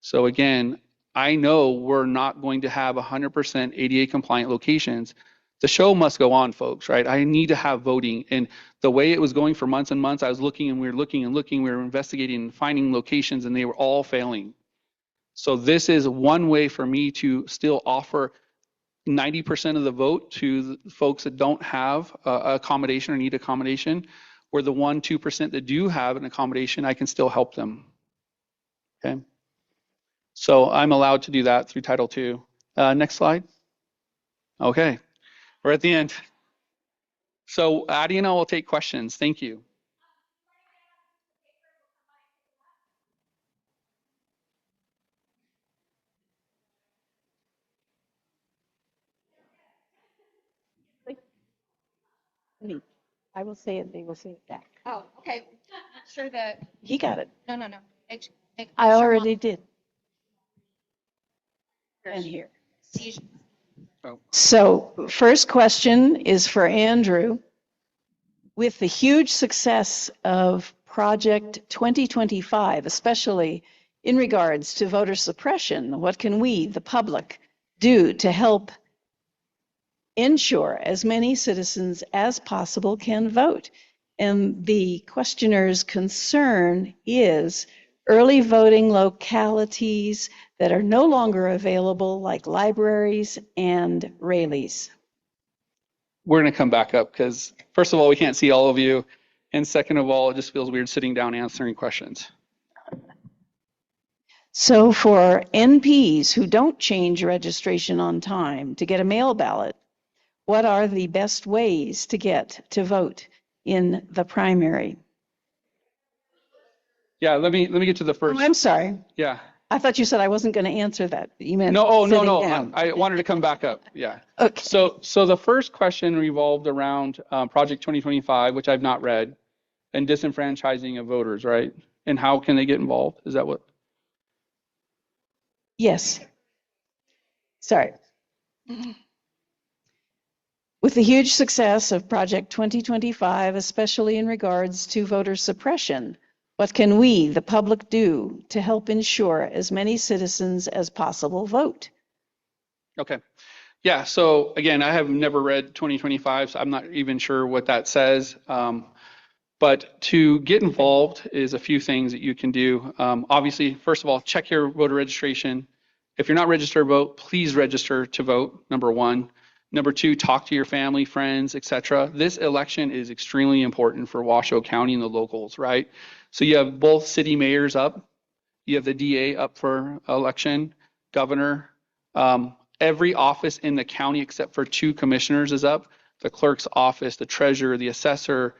So again, I know we're not going to have 100% ADA compliant locations. The show must go on, folks, right? I need to have voting. And the way it was going for months and months, I was looking and we were looking and looking, we were investigating and finding locations, and they were all failing. So this is one way for me to still offer 90% of the vote to the folks that don't have accommodation or need accommodation, or the 1-2% that do have an accommodation, I can still help them. Okay. So I'm allowed to do that through Title II. Next slide. Okay, we're at the end. So Addie and I will take questions. Thank you. I will say it, they will say it back. Oh, okay. Sure that, He got it. no. I already did. And here. Oh. So first question is for Andrew. With the huge success of Project 2025, especially in regards to voter suppression, what can we, the public, do to help ensure as many citizens as possible can vote? And the questioner's concern is early voting localities that are no longer available, like libraries and Raley's. We're going to come back up because, first of all, we can't see all of you. And second of all, it just feels weird sitting down answering questions. So for NPs who don't change registration on time to get a mail ballot, what are the best ways to get to vote in the primary? Yeah, let me get to the first. Oh, I'm sorry. Yeah. I thought you said I wasn't going to answer that. You meant No, oh, no, sitting no. down. I wanted to come back up. Yeah. Okay. So the first question revolved around Project 2025, which I've not read, and disenfranchising of voters, right? And how can they get involved? Is that what? Yes. Sorry. With the huge success of Project 2025, especially in regards to voter suppression, what can we, the public, do to help ensure as many citizens as possible vote? Okay. Yeah, so again, I have never read 2025, so I'm not even sure what that says. But to get involved is a few things that you can do. Obviously, first of all, check your voter registration. If you're not registered to vote, please register to vote, number one. Number two, talk to your family, friends, etc. This election is extremely important for Washoe County and the locals, right? So you have both city mayors up, you have the DA up for election, governor. Every office in the county except for 2 commissioners is up. The clerk's office, the treasurer, the assessor,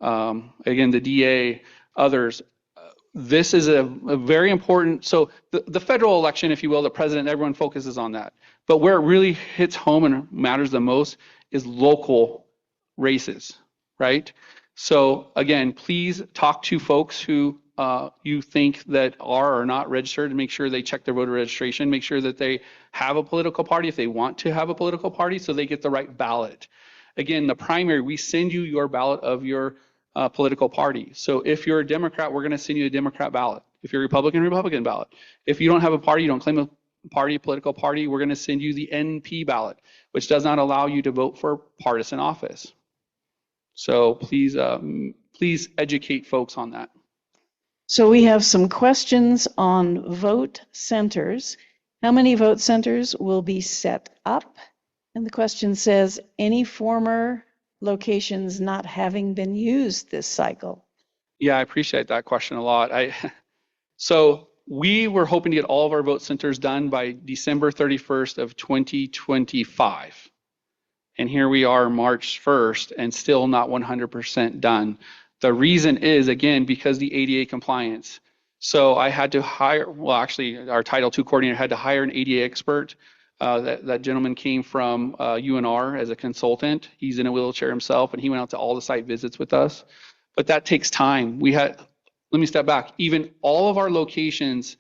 again, the DA, others. This is a very important, so the federal election, if you will, the president, everyone focuses on that. But where it really hits home and matters the most is local races, right? So again, please talk to folks who you think that are or not registered and make sure they check their voter registration, make sure that they have a political party if they want to have a political party so they get the right ballot. Again, the primary, we send you your ballot of your political party. So if you're a Democrat, we're going to send you a Democrat ballot. If you're a Republican, Republican ballot. If you don't have a party, you don't claim a party, political party, we're going to send you the NP ballot, which does not allow you to vote for partisan office. So please, please educate folks on that. So we have some questions on vote centers. How many vote centers will be set up? And the question says, any former locations not having been used this cycle? Yeah, I appreciate that question a lot. So we were hoping to get all of our vote centers done by December 31st of 2025. And here we are March 1st and still not 100% done. The reason is, again, because the ADA compliance. So I had to hire, well, actually, our Title II coordinator had to hire an ADA expert. That gentleman came from UNR as a consultant. He's in a wheelchair himself, and he went out to all the site visits with us. But that takes time. Let me step back. Even all of our locations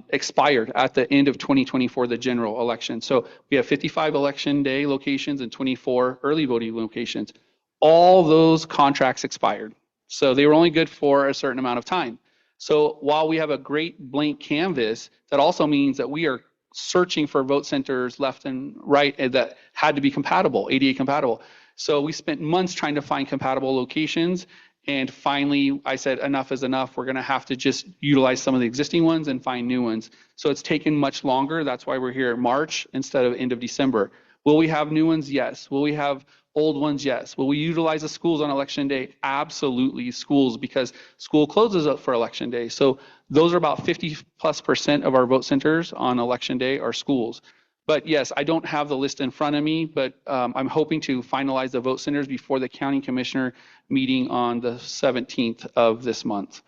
expired at the end of 2024, the general election. So we have 55 election day locations and 24 early voting locations. All those contracts expired. So they were only good for a certain amount of time. So while we have a great blank canvas, that also means that we are searching for vote centers left and right that had to be compatible, ADA compatible. So we spent months trying to find compatible locations. And finally, I said, enough is enough. We're going to have to just utilize some of the existing ones and find new ones. So it's taken much longer. That's why we're here in March instead of end of December. Will we have new ones? Yes. Will we have old ones? Yes. Will we utilize the schools on election day? Absolutely, schools, because school closes up for election day. So those are about 50+% of our vote centers on election day are schools. But yes, I don't have the list in front of me, but I'm hoping to finalize the vote centers before the county commissioner meeting on the 17th of this month.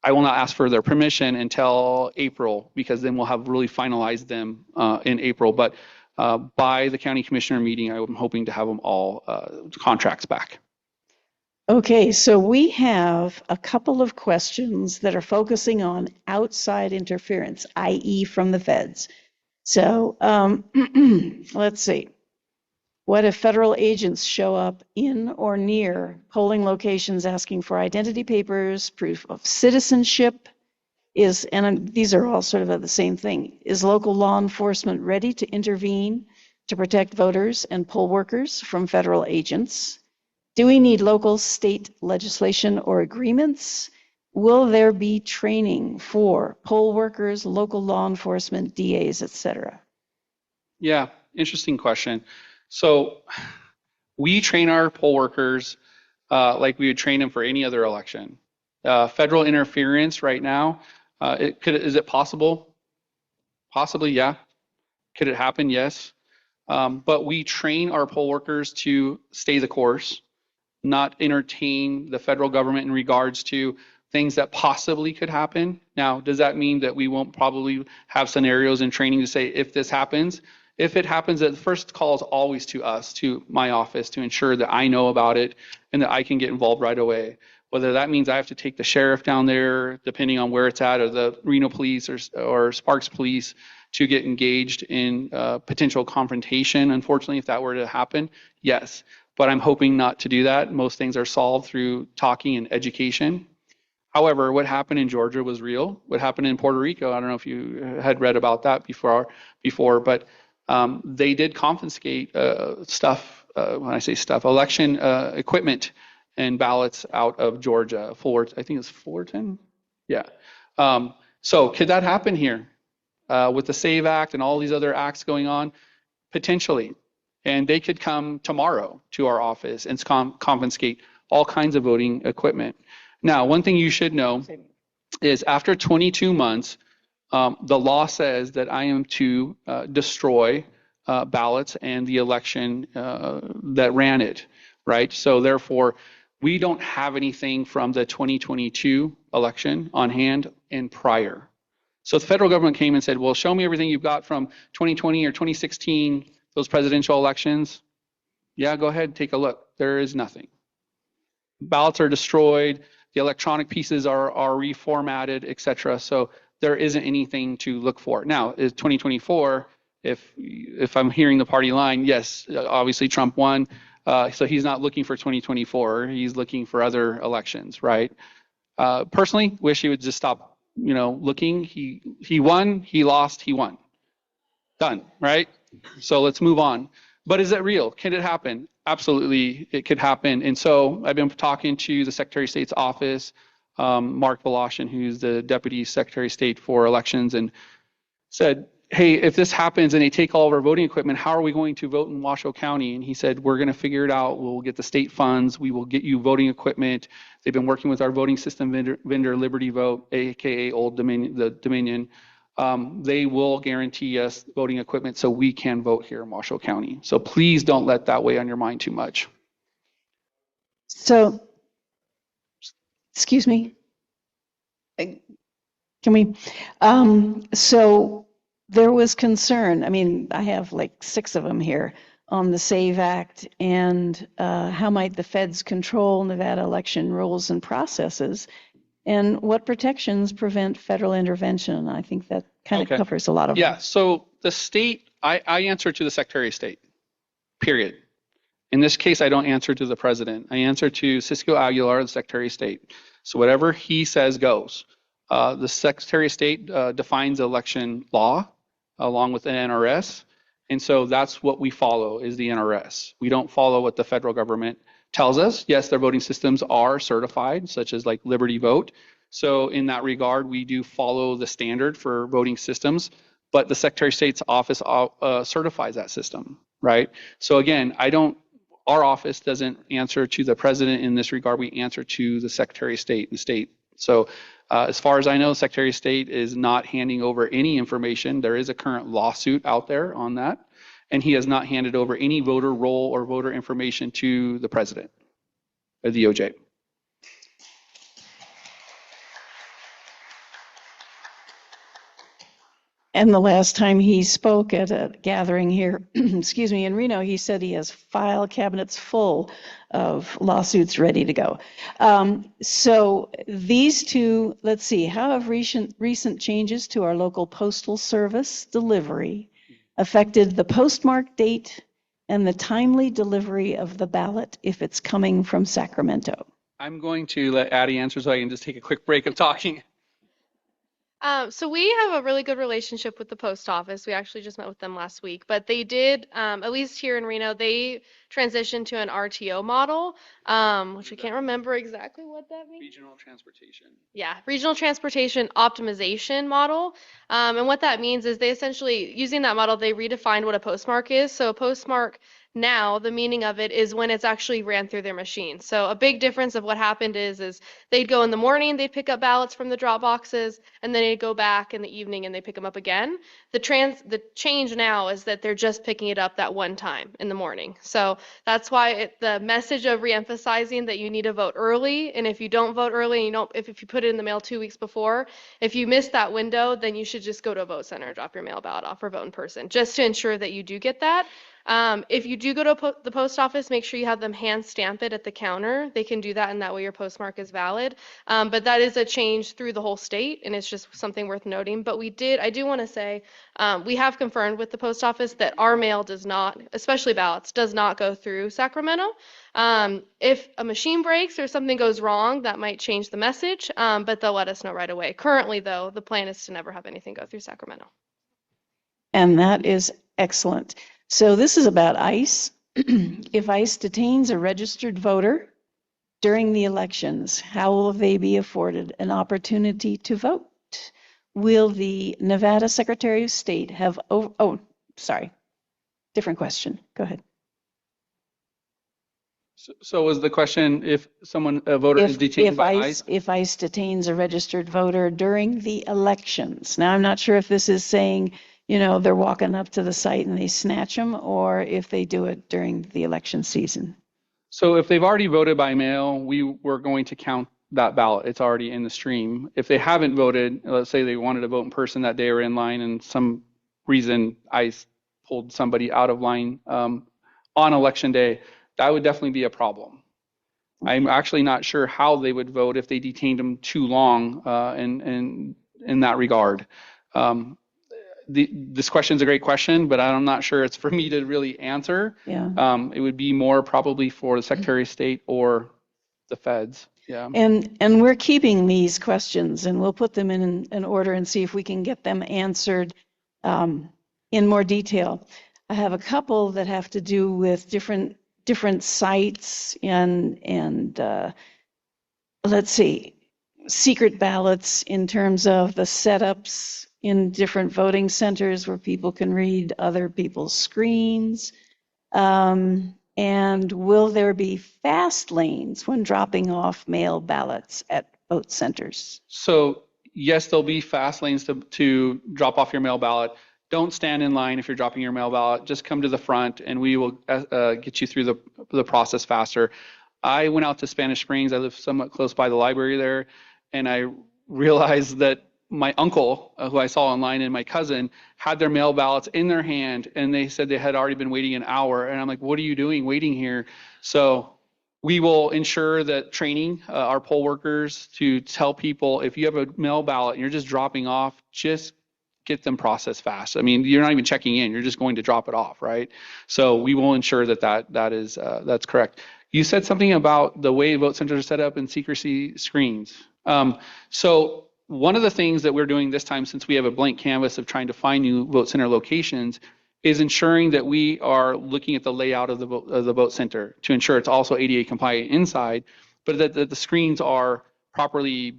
I will not ask for their permission until April, because then we'll have really finalized them in April. But by the county commissioner meeting, I'm hoping to have them all contracts back. Okay, so we have a couple of questions that are focusing on outside interference, i.e. from the feds. So let's see. What if federal agents show up in or near polling locations asking for identity papers, proof of citizenship? These are all sort of the same thing. Is local law enforcement ready to intervene to protect voters and poll workers from federal agents? Do we need local state legislation or agreements? Will there be training for poll workers, local law enforcement, DAs, etc.? Yeah, interesting question. So we train our poll workers like we would train them for any other election. Federal interference right now, is it possible? Possibly, yeah. Could it happen? Yes. But we train our poll workers to stay the course, not entertain the federal government in regards to things that possibly could happen. Now, does that mean that we won't probably have scenarios in training to say if this happens? If it happens, the first call is always to us, to my office, to ensure that I know about it and that I can get involved right away. Whether that means I have to take the sheriff down there, depending on where it's at, or the Reno police or Sparks police to get engaged in potential confrontation. Unfortunately, if that were to happen, yes. But I'm hoping not to do that. Most things are solved through talking and education. However, what happened in Georgia was real. What happened in Puerto Rico, I don't know if you had read about that before, but they did confiscate stuff, when I say stuff, election equipment and ballots out of Georgia. I think it's Fullerton? Yeah. So could that happen here with the SAVE Act and all these other acts going on? Potentially. And they could come tomorrow to our office and confiscate all kinds of voting equipment. Now, one thing you should know is after 22 months, the law says that I am to destroy ballots and the election that ran it, right? So therefore, we don't have anything from the 2022 election on hand and prior. So the federal government came and said, well, show me everything you've got from 2020 or 2016, those presidential elections. Yeah, go ahead, take a look. There is nothing. Ballots are destroyed. The electronic pieces are reformatted, et cetera. So there isn't anything to look for. Now, is 2024, if I'm hearing the party line, yes, obviously Trump won. So he's not looking for 2024. He's looking for other elections, right? Personally, wish he would just stop, looking. He won, he lost, he won. Done, right? So let's move on. But is it real? Can it happen? Absolutely, it could happen. And so I've been talking to the Secretary of State's office, Mark Voloshin, who's the Deputy Secretary of State for Elections, and said, hey, if this happens and they take all of our voting equipment, how are we going to vote in Washoe County? And he said, we're going to figure it out. We'll get the state funds. We will get you voting equipment. They've been working with our voting system vendor Liberty Vote, aka Old Dominion, the Dominion. they will guarantee us voting equipment so we can vote here in Washoe County. So please don't let that weigh on your mind too much. So, excuse me. Can we? So there was concern. I mean, I have like 6 of them here on the SAVE Act and how might the feds control Nevada election rules and processes, and what protections prevent federal intervention. I think that kind of Okay. covers a lot of Yeah, them. so the state, I answer to the Secretary of State, period. In this case, I don't answer to the president. I answer to Cisco Aguilar, the Secretary of State. So whatever he says goes. The Secretary of State defines election law along with the NRS. And so that's what we follow is the NRS. We don't follow what the federal government tells us. Yes, their voting systems are certified, such as like Liberty Vote. So in that regard, we do follow the standard for voting systems, but the Secretary of State's office certifies that system, right? So again, our office doesn't answer to the president in this regard. We answer to the Secretary of State and state. So as far as I know, Secretary of State is not handing over any information. There is a current lawsuit out there on that, and he has not handed over any voter roll or voter information to the president or the OJ. And the last time he spoke at a gathering here, excuse me, in Reno, he said he has file cabinets full of lawsuits ready to go. So these two, let's see, how have recent changes to our local postal service delivery affected the postmark date and the timely delivery of the ballot if it's coming from Sacramento? I'm going to let Addie answer so I can just take a quick break of talking. So we have a really good relationship with the post office. We actually just met with them last week, but they did, at least here in Reno, they transitioned to an RTO model, which I can't remember exactly what that means. Regional transportation. Yeah, regional transportation optimization model. And what that means is they essentially, using that model, they redefined what a postmark is. So a postmark now, the meaning of it is when it's actually ran through their machine. So a big difference of what happened is they'd go in the morning, they'd pick up ballots from the drop boxes, and then they'd go back in the evening and they pick them up again. The change now is that they're just picking it up that one time in the morning. So that's why the message of reemphasizing that you need to vote early, and if you don't vote early, if you put it in the mail 2 weeks before, if you miss that window, then you should just go to a vote center and drop your mail ballot off or vote in person, just to ensure that you do get that. If you do go to the post office, make sure you have them hand stamp it at the counter. They can do that, and that way your postmark is valid. But that is a change through the whole state, and it's just something worth noting. But I do want to say, we have confirmed with the post office that our mail does not, especially ballots, does not go through Sacramento. If a machine breaks or something goes wrong, that might change the message, but they'll let us know right away. Currently, though, the plan is to never have anything go through Sacramento. And that is excellent. So this is about ICE. If ICE detains a registered voter during the elections, how will they be afforded an opportunity to vote? Will the Nevada Secretary of State have, sorry, different question. Go ahead. So was the question if a voter is detained by ICE? If ICE detains a registered voter during the elections. Now, I'm not sure if this is saying, they're walking up to the site and they snatch them, or if they do it during the election season. So if they've already voted by mail, we're going to count that ballot. It's already in the stream. If they haven't voted, let's say they wanted to vote in person that day or in line, and some reason ICE pulled somebody out of line on election day, that would definitely be a problem. I'm actually not sure how they would vote if they detained them too long in that regard. This question is a great question, but I'm not sure it's for me to really answer. Yeah. It would be more probably for the Secretary of State or the feds. Yeah. And we're keeping these questions, and we'll put them in an order and see if we can get them answered in more detail. I have a couple that have to do with different sites and let's see, secret ballots in terms of the setups in different voting centers where people can read other people's screens. And will there be fast lanes when dropping off mail ballots at vote centers? So yes, there'll be fast lanes to drop off your mail ballot. Don't stand in line if you're dropping your mail ballot. Just come to the front and we will get you through the process faster. I went out to Spanish Springs. I live somewhat close by the library there, and I realized that my uncle, who I saw online, and my cousin had their mail ballots in their hand, and they said they had already been waiting an hour. And I'm like, what are you doing waiting here? So we will ensure that training our poll workers to tell people if you have a mail ballot and you're just dropping off, just get them processed fast. I mean, you're not even checking in; you're just going to drop it off, right? So we will ensure that is that's correct. You said something about the way vote centers are set up and secrecy screens. So one of the things that we're doing this time, since we have a blank canvas of trying to find new vote center locations, is ensuring that we are looking at the layout of the vote center to ensure it's also ADA compliant inside, but that the screens are properly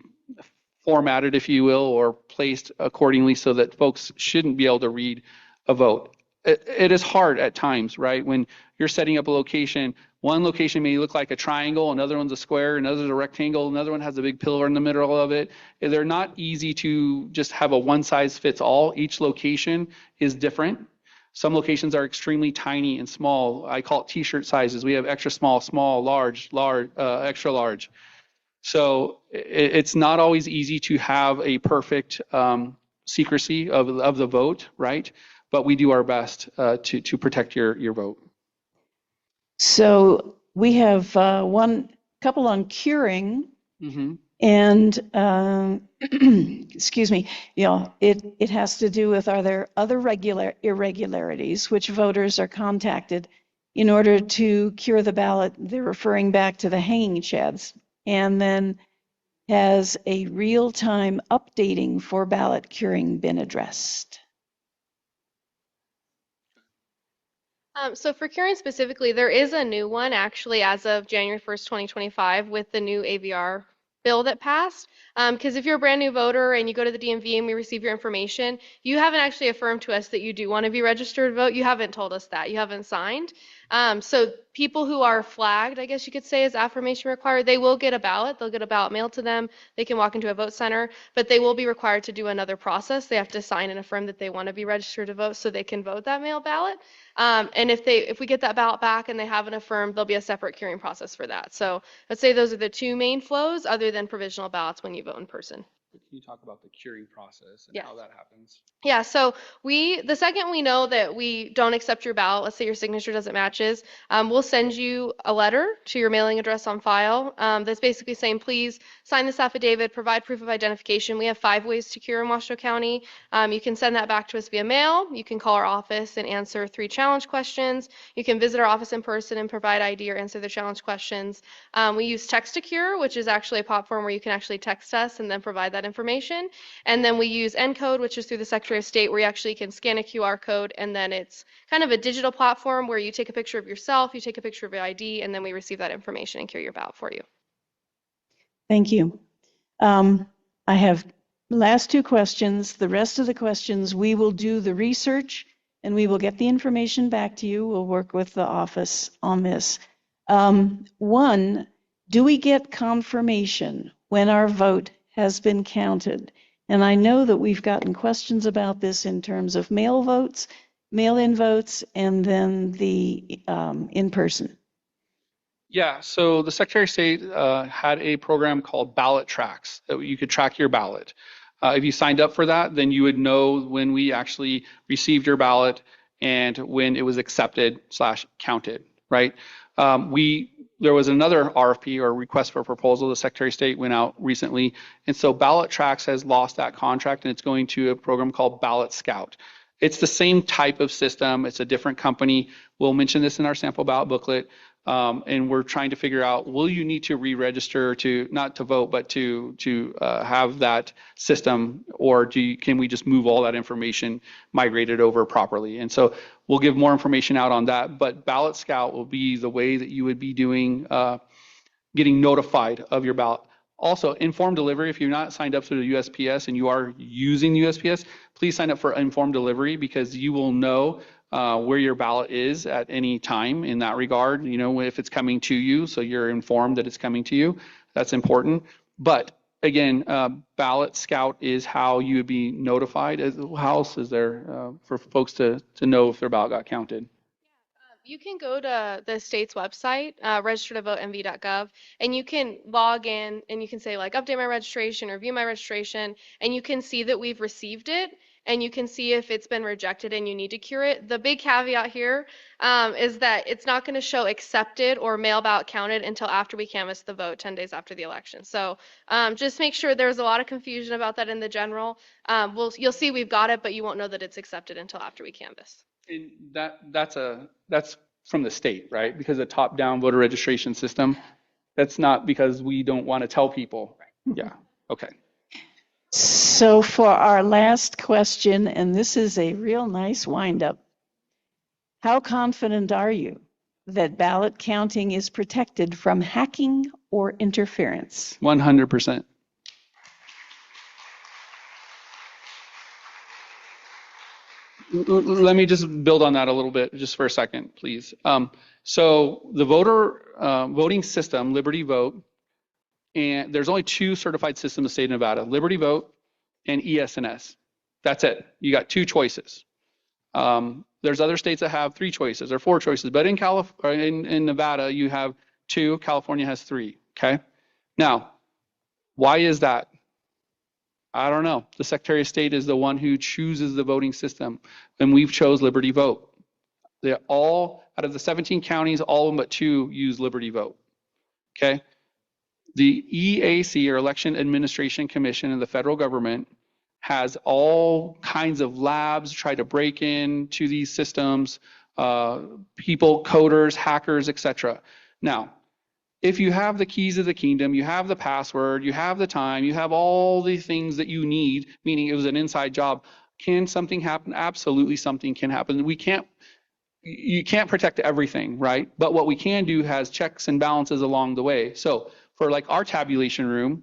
formatted, if you will, or placed accordingly so that folks shouldn't be able to read a vote. It is hard at times, right? When you're setting up a location, one location may look like a triangle, another one's a square, another's a rectangle, another one has a big pillar in the middle of it. They're not easy to just have a one size fits all. Each location is different. Some locations are extremely tiny and small. I call it t-shirt sizes. We have extra small, small, large, extra large. So it's not always easy to have a perfect secrecy of the vote, right? But we do our best to protect your vote. So we have one couple on curing, and excuse me, it has to do with, are there other irregularities which voters are contacted in order to cure the ballot? They're referring back to the hanging chads. And then, has a real-time updating for ballot curing been addressed? So for curing specifically, there is a new one actually as of January 1st, 2025 with the new AVR bill that passed. Because if you're a brand new voter and you go to the DMV and we receive your information, you haven't actually affirmed to us that you do want to be registered to vote. You haven't told us that. You haven't signed. So people who are flagged, I guess you could say, as affirmation required, they will get a ballot. They'll get a ballot mailed to them. They can walk into a vote center, but they will be required to do another process. They have to sign and affirm that they want to be registered to vote so they can vote that mail ballot. And if we get that ballot back and they haven't affirmed, there'll be a separate curing process for that. So let's say those are the two main flows other than provisional ballots when you vote in person. Can you talk about the curing process and Yes. how that happens? Yeah, so the second we know that we don't accept your ballot, let's say your signature doesn't matches, we'll send you a letter to your mailing address on file that's basically saying, please sign this affidavit, provide proof of identification. We have 5 ways to cure in Washoe County. You can send that back to us via mail. You can call our office and answer 3 challenge questions. You can visit our office in person and provide ID or answer the challenge questions. We use text to cure, which is actually a platform where you can actually text us and then provide that information. And then we use ENCODE, which is through the Secretary of State, where you actually can scan a QR code, and then it's kind of a digital platform where you take a picture of yourself, you take a picture of your ID, and then we receive that information and cure your ballot for you. Thank you. I have last 2 questions. The rest of the questions, we will do the research and we will get the information back to you. We'll work with the office on this. 1, do we get confirmation when our vote has been counted? And I know that we've gotten questions about this in terms of mail votes, mail-in votes, and then the in-person. Yeah, so the Secretary of State had a program called Ballot Tracks that you could track your ballot. If you signed up for that, then you would know when we actually received your ballot and when it was accepted/counted, right? There was another RFP or request for proposal. The Secretary of State went out recently. And so Ballot Tracks has lost that contract and it's going to a program called Ballot Scout. It's the same type of system. It's a different company. We'll mention this in our sample ballot booklet. And we're trying to figure out, will you need to re-register to, not to vote, but to have that system, or can we just move all that information migrated over properly? And so we'll give more information out on that, but Ballot Scout will be the way that you would be doing, getting notified of your ballot. Also, informed delivery, if you're not signed up through the USPS and you are using USPS, please sign up for informed delivery because you will know where your ballot is at any time in that regard, if it's coming to you, so you're informed that it's coming to you. That's important. But again, ballot scout is how you would be notified. How else is there for folks to know if their ballot got counted? You can go to the state's website, register-to-vote-nv.gov, and you can log in and you can say like update my registration or view my registration, and you can see that we've received it, and you can see if it's been rejected and you need to cure it. The big caveat here is that it's not going to show accepted or mail ballot counted until after we canvass the vote 10 days after the election. So just make sure. There's a lot of confusion about that in the general. You'll see we've got it, but you won't know that it's accepted until after we canvass. And that's from the state, right? Because the top-down voter registration system. That's not because we don't want to tell people. Yeah. Okay. So for our last question, and this is a real nice wind-up, how confident are you that ballot counting is protected from hacking or interference? 100%. Let me just build on that a little bit just for a second, please. So the voting system, Liberty Vote, and there's only two certified systems in the state of Nevada, Liberty Vote and ES&S. That's it. You got two choices. There's other states that have three choices or four choices, but in Nevada, you have two. California has three, okay? Now, why is that? I don't know. The Secretary of State is the one who chooses the voting system, and we've chose Liberty Vote. They all, out of the 17 counties, all of them but two use Liberty Vote, okay? The EAC, or Election Administration Commission, in the federal government has all kinds of labs try to break into these systems, people, coders, hackers, etc. Now, if you have the keys of the kingdom, you have the password, you have the time, you have all the things that you need, meaning it was an inside job, can something happen? Absolutely, something can happen. You can't protect everything, right? But what we can do has checks and balances along the way. So for like our tabulation room,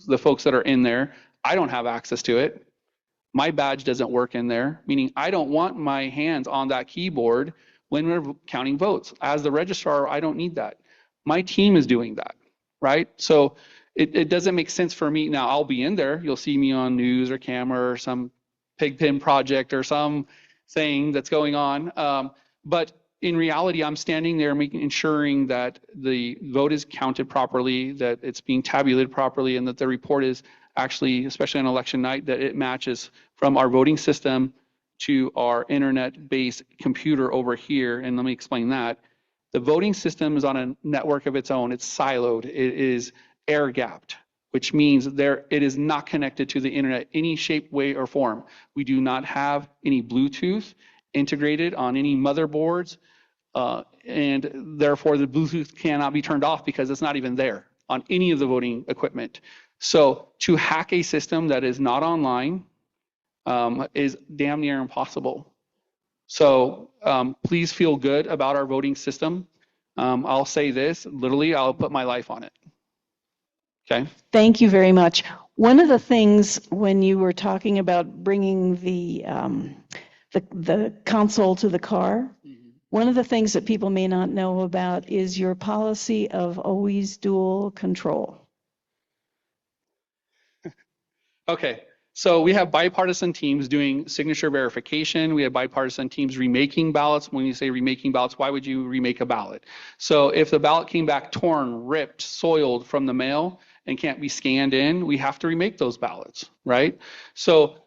the folks that are in there, I don't have access to it. My badge doesn't work in there, meaning I don't want my hands on that keyboard when we're counting votes. As the registrar, I don't need that. My team is doing that, right? So it doesn't make sense for me. Now, I'll be in there. You'll see me on news or camera or some pigpen project or some thing that's going on. But in reality, I'm standing there ensuring that the vote is counted properly, that it's being tabulated properly, and that the report is actually, especially on election night, that it matches from our voting system to our internet-based computer over here. And let me explain that. The voting system is on a network of its own. It's siloed. It is air-gapped, which means it is not connected to the internet any shape, way, or form. We do not have any Bluetooth integrated on any motherboards, and therefore the Bluetooth cannot be turned off because it's not even there on any of the voting equipment. So to hack a system that is not online is damn near impossible. So please feel good about our voting system. I'll say this, literally, I'll put my life on it. Okay. Thank you very much. One of the things when you were talking about bringing the console to the car, one of the things that people may not know about is your policy of always dual control. Okay. So we have bipartisan teams doing signature verification. We have bipartisan teams remaking ballots. When you say remaking ballots, why would you remake a ballot? So if the ballot came back torn, ripped, soiled from the mail and can't be scanned in, we have to remake those ballots, right? So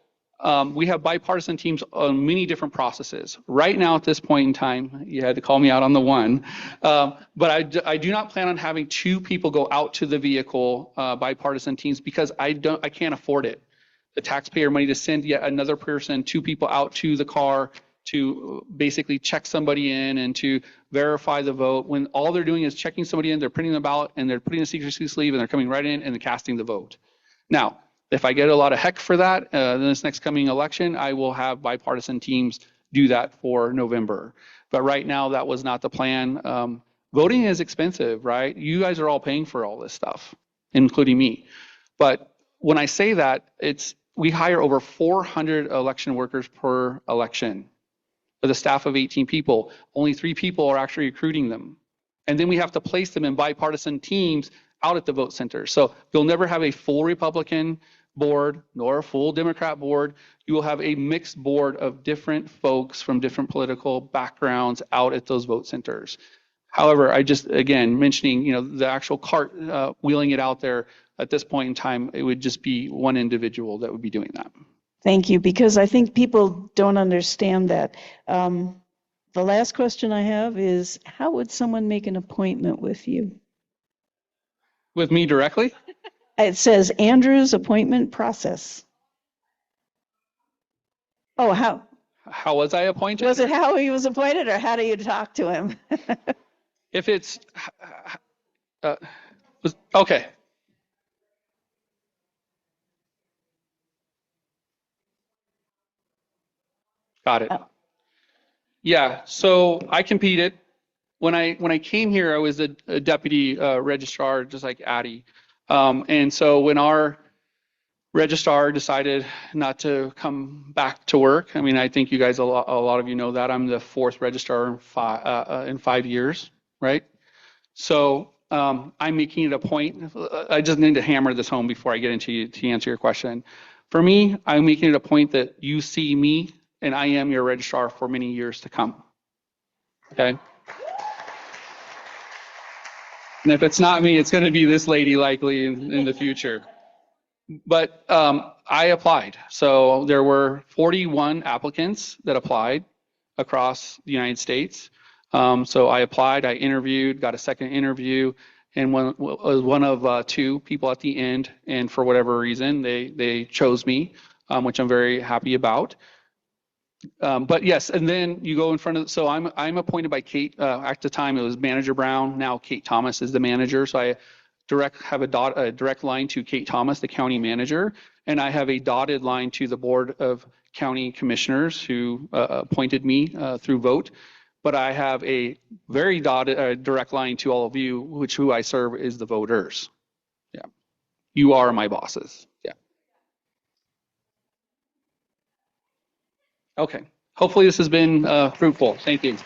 we have bipartisan teams on many different processes. Right now at this point in time, you had to call me out on the one, but I do not plan on having two people go out to the vehicle, bipartisan teams, because I can't afford it. The taxpayer money to send yet another person, two people out to the car to basically check somebody in and to verify the vote, when all they're doing is checking somebody in, they're printing the ballot and they're putting a secrecy sleeve and they're coming right in and they're casting the vote. Now, if I get a lot of heck for that in this next coming election, I will have bipartisan teams do that for November. But right now, that was not the plan. Voting is expensive, right? You guys are all paying for all this stuff, including me. But when I say that, we hire over 400 election workers per election with a staff of 18 people. Only 3 people are actually recruiting them. And then we have to place them in bipartisan teams out at the vote center. So you'll never have a full Republican board nor a full Democrat board. You will have a mixed board of different folks from different political backgrounds out at those vote centers. However, I just, again, mentioning, the actual cart, wheeling it out there at this point in time, it would just be one individual that would be doing that. Thank you, because I think people don't understand that. The last question I have is, how would someone make an appointment with you? With me directly? It says Andrew's appointment process. Oh, how? How was I appointed? Was it how he was appointed, or how do you talk to him? If it's, okay. Got it. Oh. Yeah, so I competed. When I came here, I was a deputy registrar, just like Addie. And so when our registrar decided not to come back to work, I mean, I think you guys, a lot of you know that I'm the fourth registrar in 5 years, right? So I'm making it a point. I just need to hammer this home before I get into to answer your question. For me, I'm making it a point that you see me, and I am your registrar for many years to come. Okay. And if it's not me, it's going to be this lady likely in the future. But I applied. So there were 41 applicants that applied across the United States. So I applied, I interviewed, got a second interview, and was one of two people at the end. And for whatever reason, they chose me, which I'm very happy about. But yes, and then you go in front of, so I'm appointed by Kate. At the time it was Manager Brown. Now Kate Thomas is the manager. So I have a direct line to Kate Thomas, the county manager, and I have a dotted line to the Board of County Commissioners who appointed me through vote. But I have a very direct line to all of you, who I serve is the voters. Yeah, you are my bosses. Yeah. Okay. Hopefully this has been fruitful. Thank you.